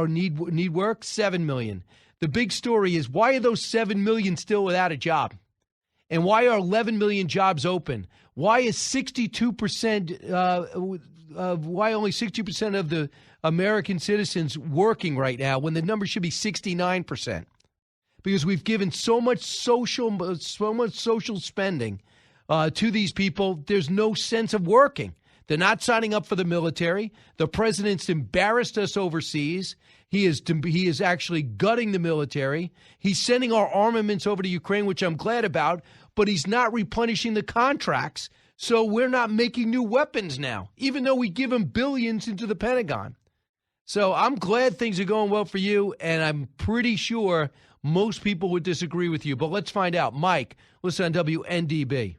need work? 7 million. The big story is, why are those 7 million still without a job? And why are 11 million jobs open? Why is 62%? Why only 60% of the American citizens working right now when the number should be 69%? Because we've given so much social spending to these people. There's no sense of working. They're not signing up for the military. The president's embarrassed us overseas. He is actually gutting the military. He's sending our armaments over to Ukraine, which I'm glad about, but he's not replenishing the contracts. So we're not making new weapons now, even though we give him billions into the Pentagon. So I'm glad things are going well for you, and I'm pretty sure most people would disagree with you. But let's find out. Mike, listen on WNDB.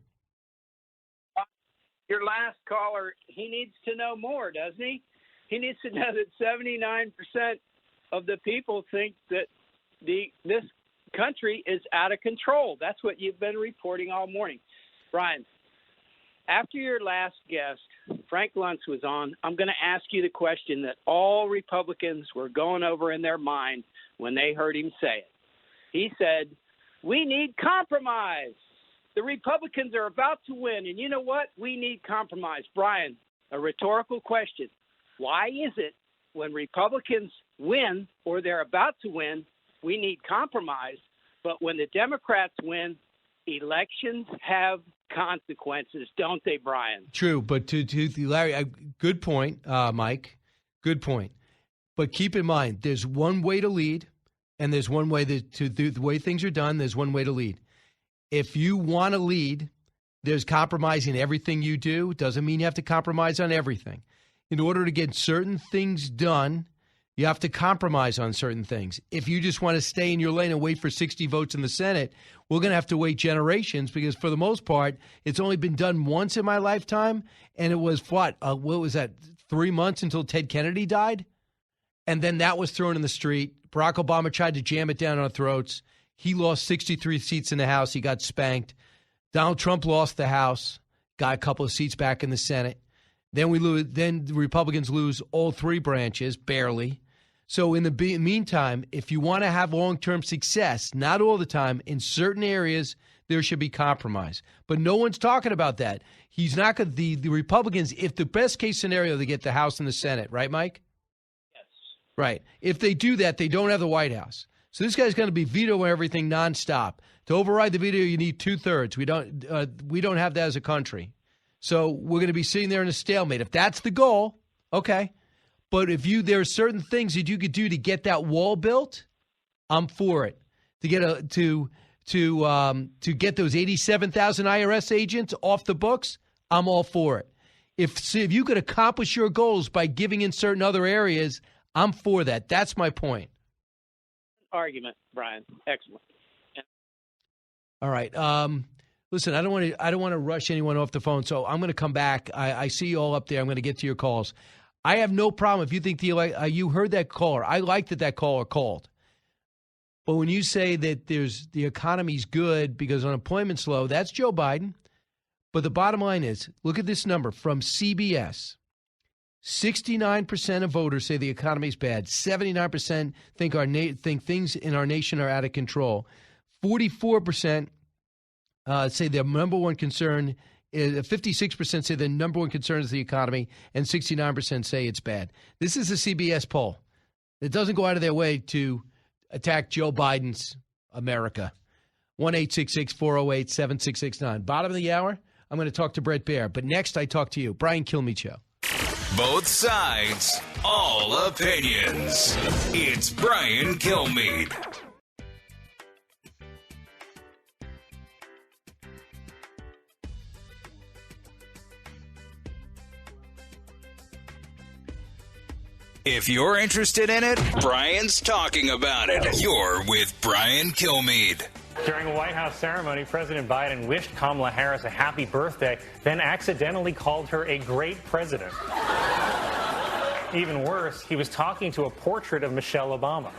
Your last caller, he needs to know more, doesn't he? He needs to know that 79% of the people think that this country is out of control. That's what you've been reporting all morning. Brian, after your last guest, Frank Luntz, was on, I'm going to ask you the question that all Republicans were going over in their mind when they heard him say it. He said, we need compromise. The Republicans are about to win, and you know what? We need compromise. Brian, a rhetorical question. Why is it when Republicans win or they're about to win, we need compromise, but when the Democrats win, elections have consequences, don't they, Brian? True, but to Larry, good point, Mike. Good point. But keep in mind, there's one way to lead, and there's one way to do the way things are done. There's one way to lead. If you want to lead, there's compromise in everything you do. Doesn't mean you have to compromise on everything. In order to get certain things done, you have to compromise on certain things. If you just want to stay in your lane and wait for 60 votes in the Senate, we're going to have to wait generations because for the most part, it's only been done once in my lifetime. And it was what was that, 3 months until Ted Kennedy died? And then that was thrown in the street. Barack Obama tried to jam it down our throats. He lost 63 seats in the House. He got spanked. Donald Trump lost the House, got a couple of seats back in the Senate. Then the Republicans lose all three branches, barely. So in the meantime, if you want to have long-term success, not all the time, in certain areas, there should be compromise. But no one's talking about that. He's not going to, the Republicans, if the best case scenario, they get the House and the Senate, right, Mike? Yes. Right. If they do that, they don't have the White House. So this guy's going to be vetoing everything nonstop. To override the veto, you need 2/3. We don't have that as a country. So we're going to be sitting there in a stalemate. If that's the goal, okay. But if there are certain things that you could do to get that wall built, I'm for it. To get to get those 87,000 IRS agents off the books, I'm all for it. If you could accomplish your goals by giving in certain other areas, I'm for that. That's my point. Argument, Brian. Excellent. All right. Listen, I don't want to rush anyone off the phone, so I'm going to come back. I see you all up there. I'm going to get to your calls. I have no problem if you think you heard that caller. I like that caller called. But when you say that the economy's good because unemployment's low, that's Joe Biden. But the bottom line is, look at this number from CBS. 69% of voters say the economy's bad. 79% think things in our nation are out of control. 44% say their number one concern is 56% say the number one concern is the economy, and 69% say it's bad. This is a CBS poll. It doesn't go out of their way to attack Joe Biden's America. 1-866-408-7669. Bottom of the hour, I'm going to talk to Brett Baer. But next, I talk to you. Brian Kilmeade Show. Both sides, all opinions. It's Brian Kilmeade. If you're interested in it, Brian's talking about it. You're with Brian Kilmeade. During a White House ceremony, President Biden wished Kamala Harris a happy birthday, then accidentally called her a great president. Even worse, he was talking to a portrait of Michelle Obama.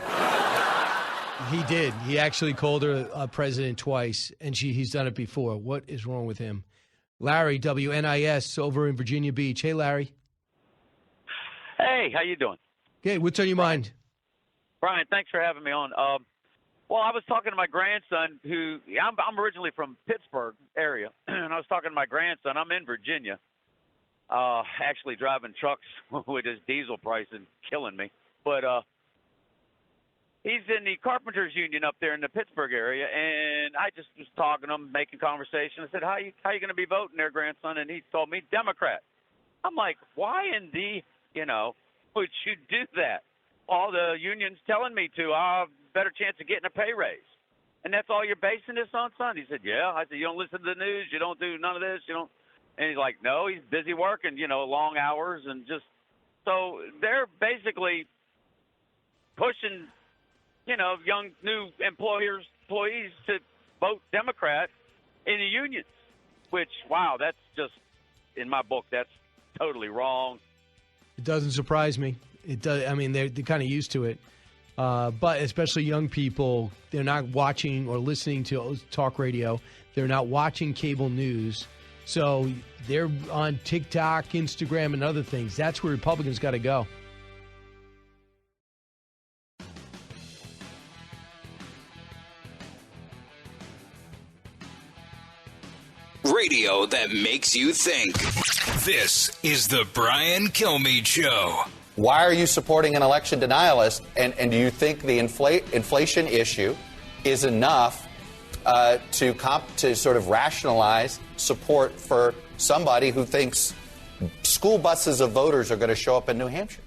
He did. He actually called her a president twice, and he's done it before. What is wrong with him? Larry, WNIS, over in Virginia Beach. Hey, Larry. Hey, how you doing? Okay, what's on your mind? Brian, thanks for having me on. Well, I was talking to my grandson I'm originally from Pittsburgh area, and I was talking to my grandson. I'm in Virginia, actually driving trucks with his diesel pricing killing me. But he's in the Carpenters Union up there in the Pittsburgh area, and I just was talking to him, making conversation. I said, how you going to be voting there, grandson? And he told me, Democrat. I'm like, why in the... would you do that? All the unions telling me to, better chance of getting a pay raise. And that's all you're basing this on, son? He said, yeah. I said, you don't listen to the news, you don't do none of this, you don't. And he's like, no, he's busy working, long hours and just. So they're basically pushing, young new employees to vote Democrat in the unions, which, wow, that's just, in my book, that's totally wrong. It doesn't surprise me. It does. I mean, they're kind of used to it. But especially young people, they're not watching or listening to talk radio. They're not watching cable news. So they're on TikTok, Instagram, and other things. That's where Republicans got to go. Radio that makes you think. This is the Brian Kilmeade Show. Why are you supporting an election denialist? And do you think the inflation issue is enough to sort of rationalize support for somebody who thinks school buses of voters are going to show up in New Hampshire?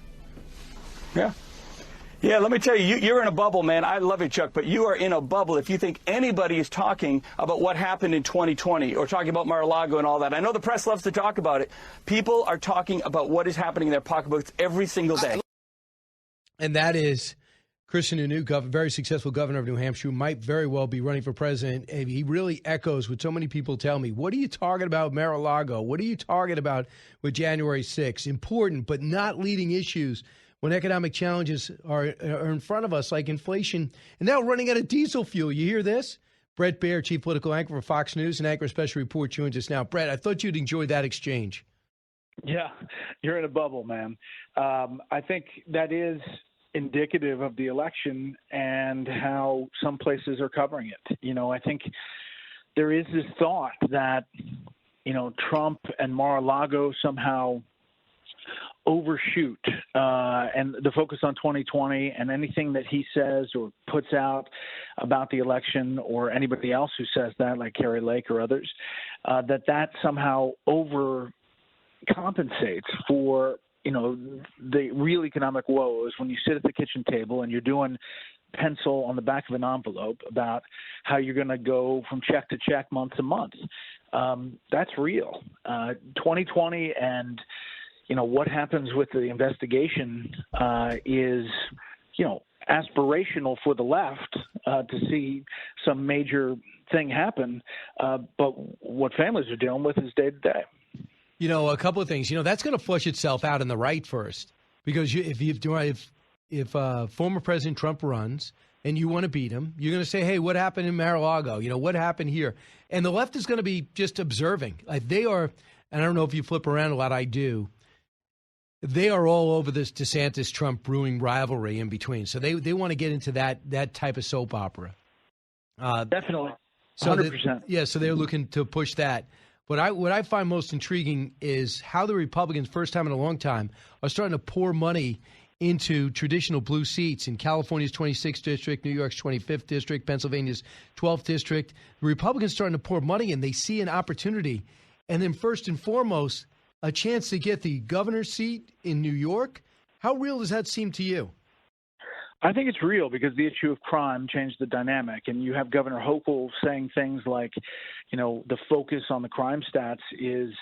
Yeah, let me tell you, you're in a bubble, man. I love you, Chuck, but you are in a bubble if you think anybody is talking about what happened in 2020 or talking about Mar-a-Lago and all that. I know the press loves to talk about it. People are talking about what is happening in their pocketbooks every single day. And that is Christian Sununu, very successful governor of New Hampshire, who might very well be running for president. And he really echoes what so many people tell me. What are you talking about Mar-a-Lago? What are you talking about with January 6th? Important, but not leading issues when economic challenges are in front of us, like inflation, and now running out of diesel fuel. You hear this? Brett Baer, chief political anchor for Fox News and anchor of Special Report, joins us now. Brett, I thought you'd enjoy that exchange. Yeah, you're in a bubble, man. I think that is indicative of the election and how some places are covering it. I think there is this thought that, Trump and Mar-a-Lago somehow overshoot and the focus on 2020 and anything that he says or puts out about the election, or anybody else who says that, like Carrie Lake or others, that somehow overcompensates for the real economic woes when you sit at the kitchen table and you're doing pencil on the back of an envelope about how you're going to go from check to check, month to month. That's real. 2020 and what happens with the investigation is, aspirational for the left to see some major thing happen. But what families are dealing with is day to day. A couple of things. That's going to flush itself out in the right first, because if former President Trump runs and you want to beat him, you're going to say, hey, what happened in Mar-a-Lago? What happened here? And the left is going to be just observing. They are, and I don't know if you flip around a lot, I do. They are all over this DeSantis-Trump brewing rivalry in between. So they want to get into that type of soap opera. Definitely. 100%. So they're looking to push that. But what I find most intriguing is how the Republicans, first time in a long time, are starting to pour money into traditional blue seats in California's 26th district, New York's 25th district, Pennsylvania's 12th district. The Republicans starting to pour money in. They see an opportunity. And then first and foremost, a chance to get the governor's seat in New York. How real does that seem to you? I think it's real because the issue of crime changed the dynamic. And you have Governor Hochul saying things like, the focus on the crime stats is,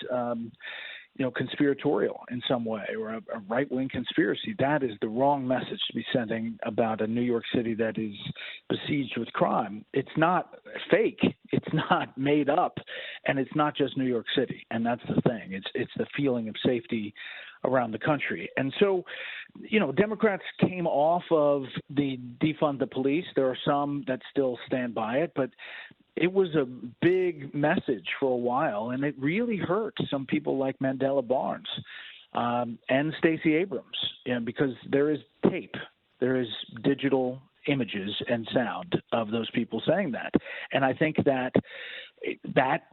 conspiratorial in some way, or a right-wing conspiracy. That is the wrong message to be sending about a New York City that is besieged with crime. It's not fake. It's not made up. And it's not just New York City. And that's the thing. It's the feeling of safety around the country. And so, Democrats came off of the defund the police. There are some that still stand by it, but it was a big message for a while, and it really hurt some people like Mandela Barnes and Stacey Abrams, because there is tape, there is digital images and sound of those people saying that. And I think that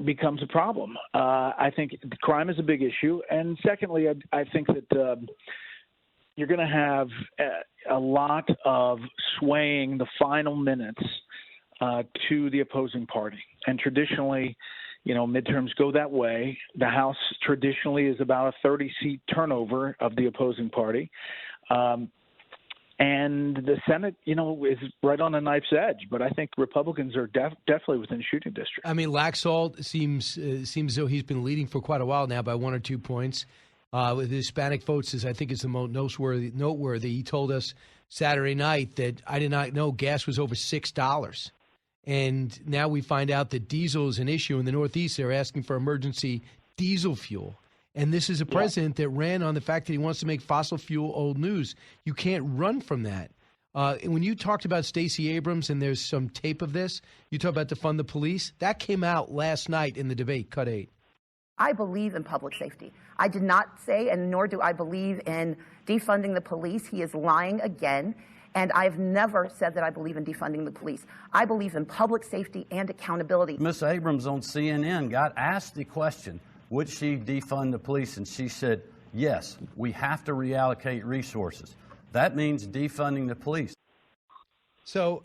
becomes a problem. I think crime is a big issue. And secondly, I think that you're going to have a lot of swaying the final minutes to the opposing party. And traditionally, midterms go that way. The House traditionally is about a 30-seat turnover of the opposing party. And the Senate, is right on a knife's edge. But I think Republicans are definitely within shooting distance. I mean, Laxalt seems as though he's been leading for quite a while now by 1 or 2 points. With Hispanic votes, I think is the most noteworthy. He told us Saturday night that I did not know gas was over $6. And now we find out that diesel is an issue in the Northeast. They're asking for emergency diesel fuel. And this is a president that ran on the fact that he wants to make fossil fuel old news. You can't run from that. When you talked about Stacey Abrams, and there's some tape of this, you talk about defund the police. That came out last night in the debate, Cut 8. I believe in public safety. I did not say, and nor do I believe in defunding the police. He is lying again. And I've never said that I believe in defunding the police. I believe in public safety and accountability. Ms. Abrams on CNN got asked the question, would she defund the police? And she said, yes, we have to reallocate resources. That means defunding the police. So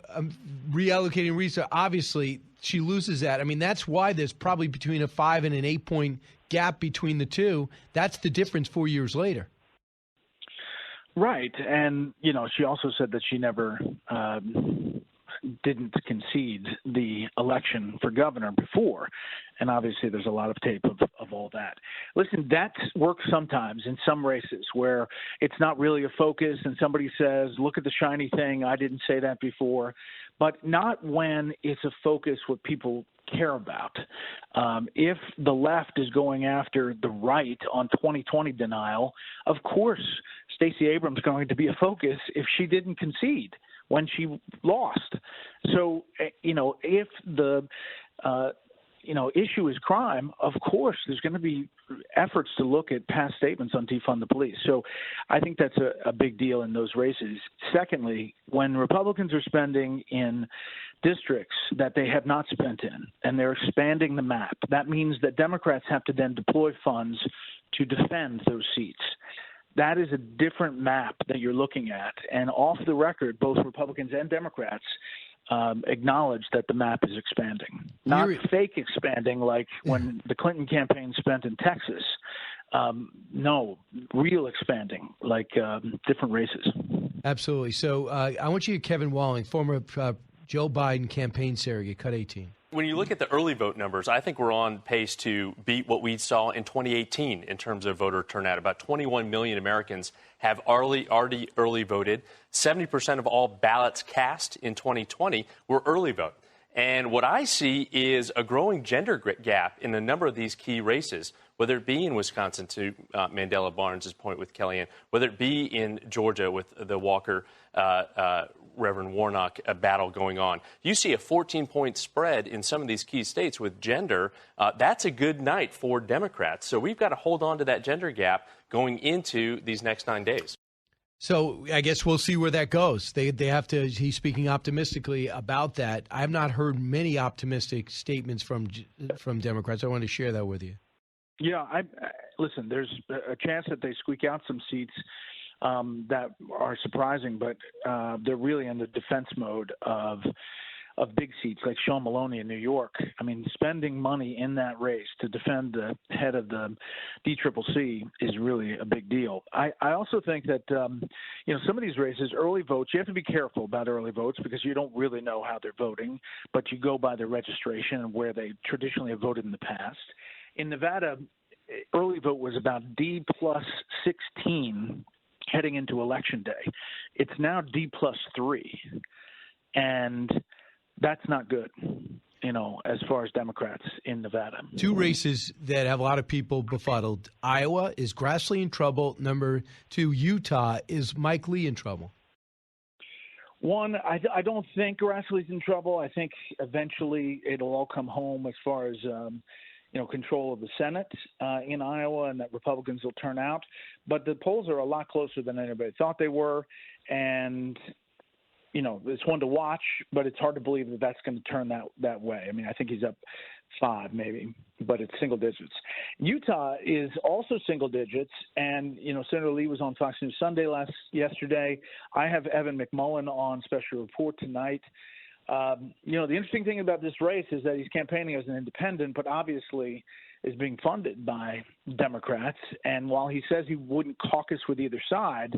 reallocating resources, obviously, she loses that. I mean, that's why there's probably between a 5 and an 8 point gap between the two. That's the difference 4 years later. Right. And, she also said that she never didn't concede the election for governor before. And obviously there's a lot of tape of all that. Listen, that works sometimes in some races where it's not really a focus and somebody says, look at the shiny thing, I didn't say that before. But not when it's a focus what people care about. If the left is going after the right on 2020 denial, of course Stacey Abrams is going to be a focus if she didn't concede when she lost. So, if the issue is crime, of course there's going to be efforts to look at past statements on defund the police. So I think that's a big deal in those races. Secondly, when Republicans are spending in districts that they have not spent in and they're expanding the map, that means that Democrats have to then deploy funds to defend those seats. That is a different map that you're looking at. And off the record, both Republicans and Democrats acknowledge that the map is expanding, not fake expanding like when the Clinton campaign spent in Texas. No, real expanding, like different races. Absolutely. So I want you to Kevin Walling, former Joe Biden campaign surrogate, cut 18. When you look at the early vote numbers, I think we're on pace to beat what we saw in 2018 in terms of voter turnout. About 21 million Americans have already early voted. 70% of all ballots cast in 2020 were early vote. And what I see is a growing gender gap in a number of these key races, whether it be in Wisconsin, to Mandela Barnes' point with Kellyanne, whether it be in Georgia with the Walker Reverend Warnock battle going on. You see a 14-point spread in some of these key states with gender. That's a good night for Democrats. So we've got to hold on to that gender gap going into these next 9 days. So I guess we'll see where that goes. They have to. He's speaking optimistically about that. I have not heard many optimistic statements from Democrats. I want to share that with you. Yeah, listen, there's a chance that they squeak out some seats that are surprising, but they're really in the defense mode of big seats like Sean Maloney in New York. I mean, spending money in that race to defend the head of the DCCC is really a big deal. I also think that, some of these races, early votes, you have to be careful about early votes because you don't really know how they're voting, but you go by their registration and where they traditionally have voted in the past. In Nevada, early vote was about D+16 heading into Election Day. It's now D+3. And that's not good, as far as Democrats in Nevada. Two races that have a lot of people befuddled. Iowa, is Grassley in trouble? Number two, Utah, is Mike Lee in trouble? One, I don't think Grassley's in trouble. I think eventually it'll all come home as far as control of the Senate in Iowa, and that Republicans will turn out. But the polls are a lot closer than anybody thought they were, and it's one to watch, but it's hard to believe that that's going to turn that way. I mean, I think he's up 5 maybe, but it's single digits. Utah is also single digits, and Senator Lee was on Fox News Sunday yesterday. I have Evan McMullen on Special Report tonight. The interesting thing about this race is that he's campaigning as an independent, but obviously is being funded by Democrats. And while he says he wouldn't caucus with either side,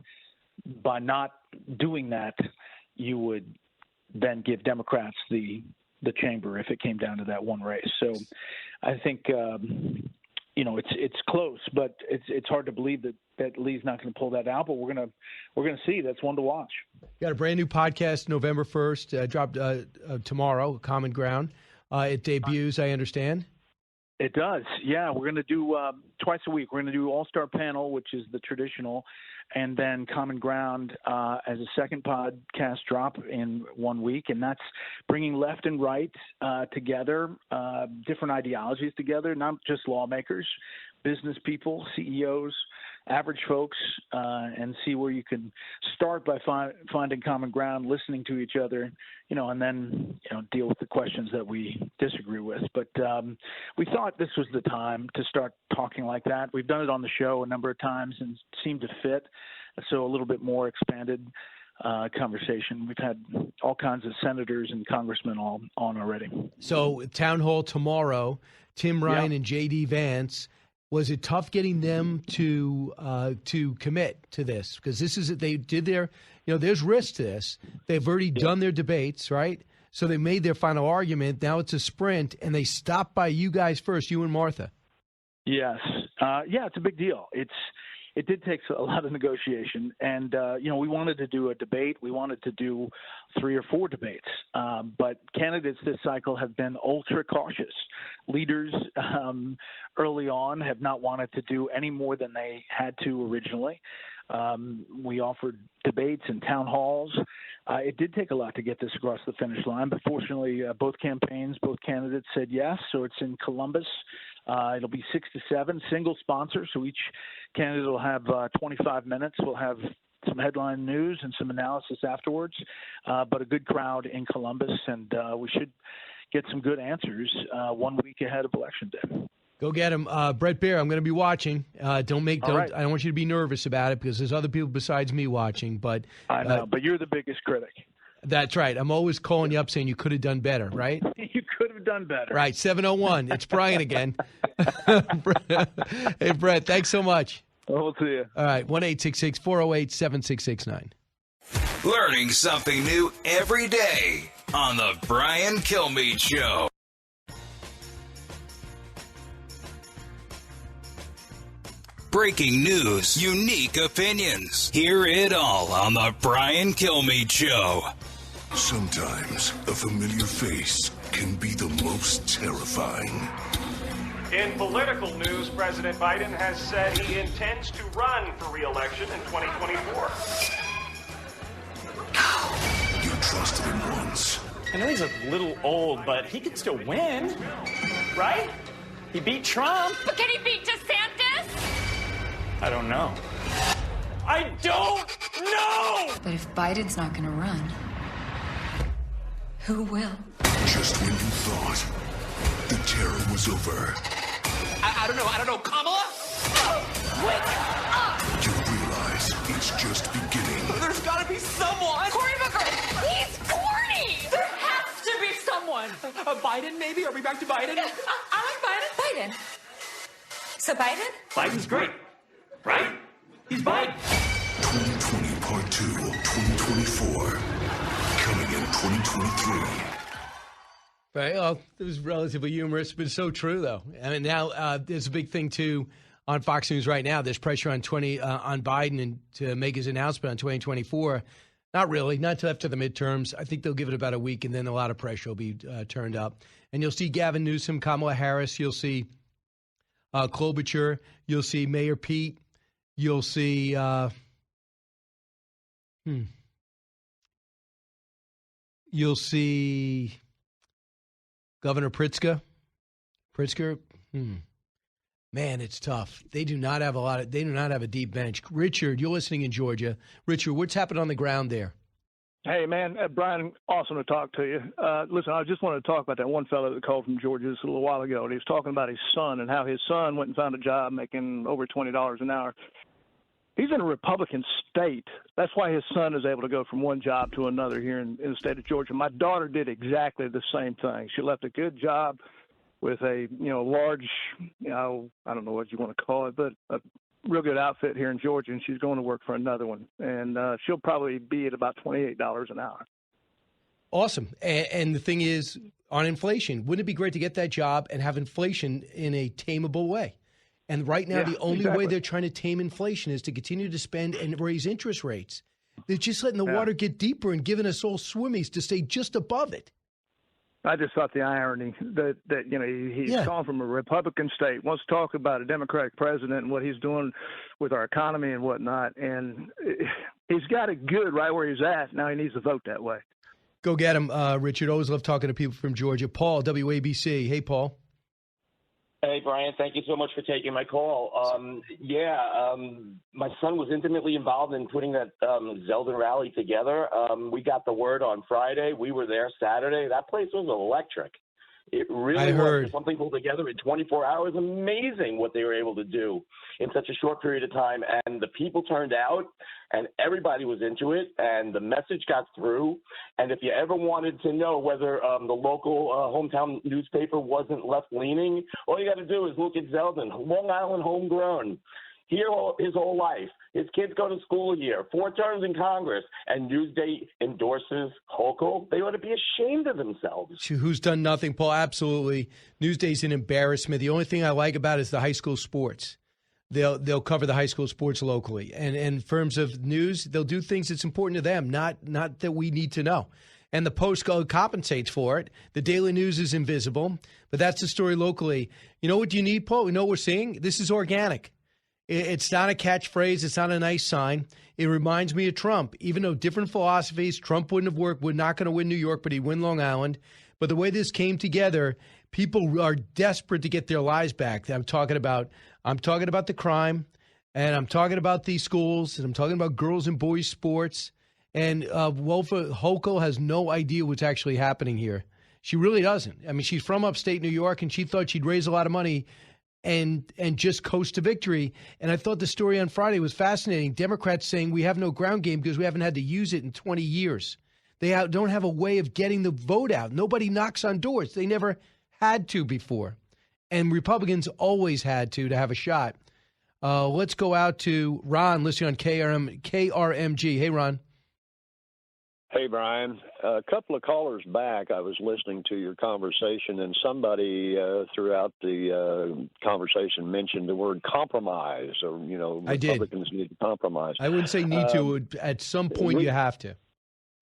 by not doing that, you would then give Democrats the chamber if it came down to that one race. So I think it's close, but it's hard to believe that Lee's not going to pull that out. But we're gonna see. That's one to watch. Got a brand new podcast November 1st, dropped tomorrow. Common Ground. It debuts, I understand. It does. Yeah, we're going to do twice a week. We're going to do All-Star Panel, which is the traditional, and then Common Ground as a second podcast drop in 1 week. And that's bringing left and right together, different ideologies together, not just lawmakers, business people, CEOs, average folks, and see where you can start by finding common ground, listening to each other, and then, deal with the questions that we disagree with. But we thought this was the time to start talking like that. We've done it on the show a number of times and seemed to fit. So a little bit more expanded conversation. We've had all kinds of senators and congressmen all on already. So town hall tomorrow, Tim Ryan and J.D. Vance. Was it tough getting them to commit to this? Because they did their, there's risk to this. They've already done their debates, right? So they made their final argument. Now it's a sprint, and they stopped by you guys first, you and Martha. Yes. It's a big deal. It did take a lot of negotiation, and we wanted to do a debate. We wanted to do 3 or 4 debates, but candidates this cycle have been ultra cautious. Leaders early on have not wanted to do any more than they had to originally. We offered debates and town halls. It did take a lot to get this across the finish line, but fortunately, both candidates said yes. So it's in Columbus. It'll be 6 to 7, single sponsor. So each candidate will have 25 minutes. We'll have some headline news and some analysis afterwards, but a good crowd in Columbus, and we should get some good answers 1 week ahead of Election Day. Go get him. Brett Baer, I'm going to be watching. I don't want you to be nervous about it because there's other people besides me watching. But I know, but you're the biggest critic. That's right. I'm always calling you up saying you could have done better, right? You could have done better. Right, 7:01. It's Brian again. Hey, Brett, thanks so much. We'll see you. All right, 1-866-408-7669. Learning something new every day on the Brian Kilmeade Show. Breaking news, unique opinions. Hear it all on the Brian Kilmeade Show. Sometimes a familiar face can be the most terrifying. In political news, President Biden has said he intends to run for re-election in 2024. You trusted him once. I know he's a little old, but he could still win, right? He beat Trump. But can he beat DeSantis? I don't know. I don't know! But if Biden's not going to run, who will? Just when you thought the terror was over. I don't know. Kamala? Wake up! You realize it's just beginning. There's got to be someone! Cory Booker! He's corny! There has to be someone! Biden, maybe? Are we back to Biden? I like Biden. Biden. So Biden? Biden's great. Right? He's Biden. 2020 Part 2, 2024. Coming in 2023. Right. Well, it was relatively humorous, but so true, though. I mean, now there's a big thing, too, on Fox News right now. There's pressure on Biden and to make his announcement on 2024. Not really. Not until after the midterms. I think they'll give it about a week, and then a lot of pressure will be turned up. And you'll see Gavin Newsom, Kamala Harris. You'll see Klobuchar. You'll see Mayor Pete. You'll see you'll see Governor Pritzker. Man, it's tough. They do not have a deep bench. Richard, you're listening in Georgia. Richard, what's happened on the ground there? Hey, man, Brian, awesome to talk to you. Listen, I just wanted to talk about that one fellow that called from Georgia just a little while ago. And he was talking about his son and how his son went and found a job making over $20 an hour. He's in a Republican state. That's why his son is able to go from one job to another here in the state of Georgia. My daughter did exactly the same thing. She left a good job with a, large, I don't know what you want to call it, but a real good outfit here in Georgia, and she's going to work for another one. And she'll probably be at about $28 an hour. Awesome. And the thing is, on inflation, wouldn't it be great to get that job and have inflation in a tameable way? And right now, the only way they're trying to tame inflation is to continue to spend and raise interest rates. They're just letting the water get deeper and giving us all swimmies to stay just above it. I just thought the irony that he's calling from a Republican state, wants to talk about a Democratic president and what he's doing with our economy and whatnot. And he's got it good right where he's at. Now he needs to vote that way. Go get him, Richard. Always love talking to people from Georgia. Paul, WABC. Hey, Paul. Hey, Brian, thank you so much for taking my call. My son was intimately involved in putting that Zeldin rally together. We got the word on Friday. We were there Saturday. That place was electric. It really was something pulled together in 24 hours. Amazing what they were able to do in such a short period of time. And the people turned out, and everybody was into it, and the message got through. And if you ever wanted to know whether the local hometown newspaper wasn't left-leaning, all you got to do is look at Zeldin, Long Island homegrown. Here his whole life. His kids go to school here, 4 terms in Congress, and Newsday endorses Hochul. They ought to be ashamed of themselves. Who's done nothing, Paul? Absolutely. Newsday's an embarrassment. The only thing I like about it is the high school sports. They'll cover the high school sports locally. And in terms of news, they'll do things that's important to them, not that we need to know. And the Post compensates for it. The Daily News is invisible, but that's the story locally. You know what you need, Paul? You know what we're seeing? This is organic. It's not a catchphrase. It's not a nice sign. It reminds me of Trump. Even though different philosophies, Trump wouldn't have worked. We're not going to win New York, but he'd win Long Island. But the way this came together, people are desperate to get their lives back. I'm talking about the crime, and I'm talking about these schools, and I'm talking about girls and boys sports. And Wilfa Hochul has no idea what's actually happening here. She really doesn't. I mean, she's from upstate New York, and she thought she'd raise a lot of money and just coast to victory. And I thought the story on Friday was fascinating. Democrats saying we have no ground game because we haven't had to use it in 20 years. They don't have a way of getting the vote out. Nobody knocks on doors. They never had to before. And Republicans always had to have a shot. Let's go out to Ron, listening on KRMG. Hey, Ron. Hey, Brian. A couple of callers back, I was listening to your conversation, and somebody throughout the conversation mentioned the word compromise, or, Republicans need to compromise. I wouldn't say need to. At some point, you have to.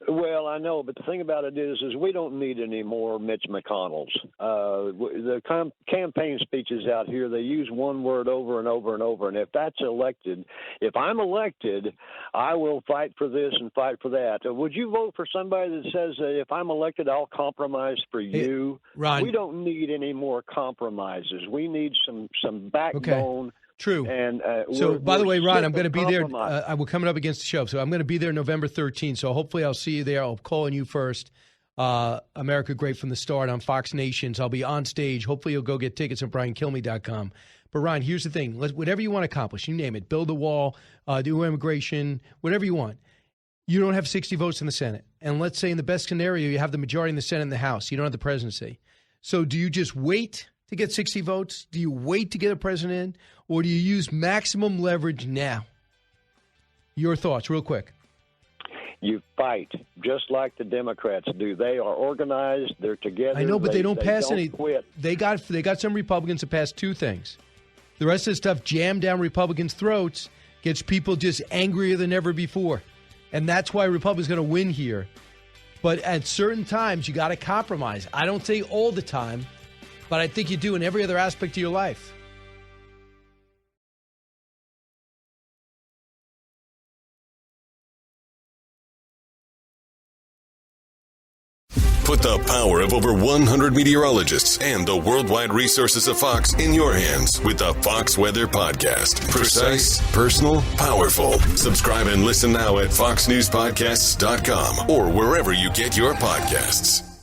Well, I know, but the thing about it is we don't need any more Mitch McConnells. The campaign speeches out here, they use one word over and over and over, and if that's elected, if I'm elected, I will fight for this and fight for that. Would you vote for somebody that says, if I'm elected, I'll compromise for you? Ron. We don't need any more compromises. We need some backbone. Okay. True. And so, by the way, Ron, I'm going to be there. We're coming up against the show, so I'm going to be there November 13th. So hopefully I'll see you there. I'll call on you first. America Great from the Start on Fox Nations. I'll be on stage. Hopefully you'll go get tickets at BrianKilmeade.com. But, Ron, here's the thing. Whatever you want to accomplish, you name it, build a wall, do immigration, whatever you want. You don't have 60 votes in the Senate. And let's say in the best scenario, you have the majority in the Senate and the House. You don't have the presidency. So do you just wait to get 60 votes? Do you wait to get a president in? Or do you use maximum leverage now? Your thoughts, real quick. You fight, just like the Democrats do. They are organized. They're together. I know, but they don't pass don't any. Quit. They got some Republicans to pass two things. The rest of the stuff jammed down Republicans' throats gets people just angrier than ever before. And that's why Republicans are going to win here. But at certain times, you got to compromise. I don't say all the time, but I think you do in every other aspect of your life. Put the power of over 100 meteorologists and the worldwide resources of Fox in your hands with the Fox Weather Podcast. Precise, personal, powerful. Subscribe and listen now at foxnewspodcasts.com or wherever you get your podcasts.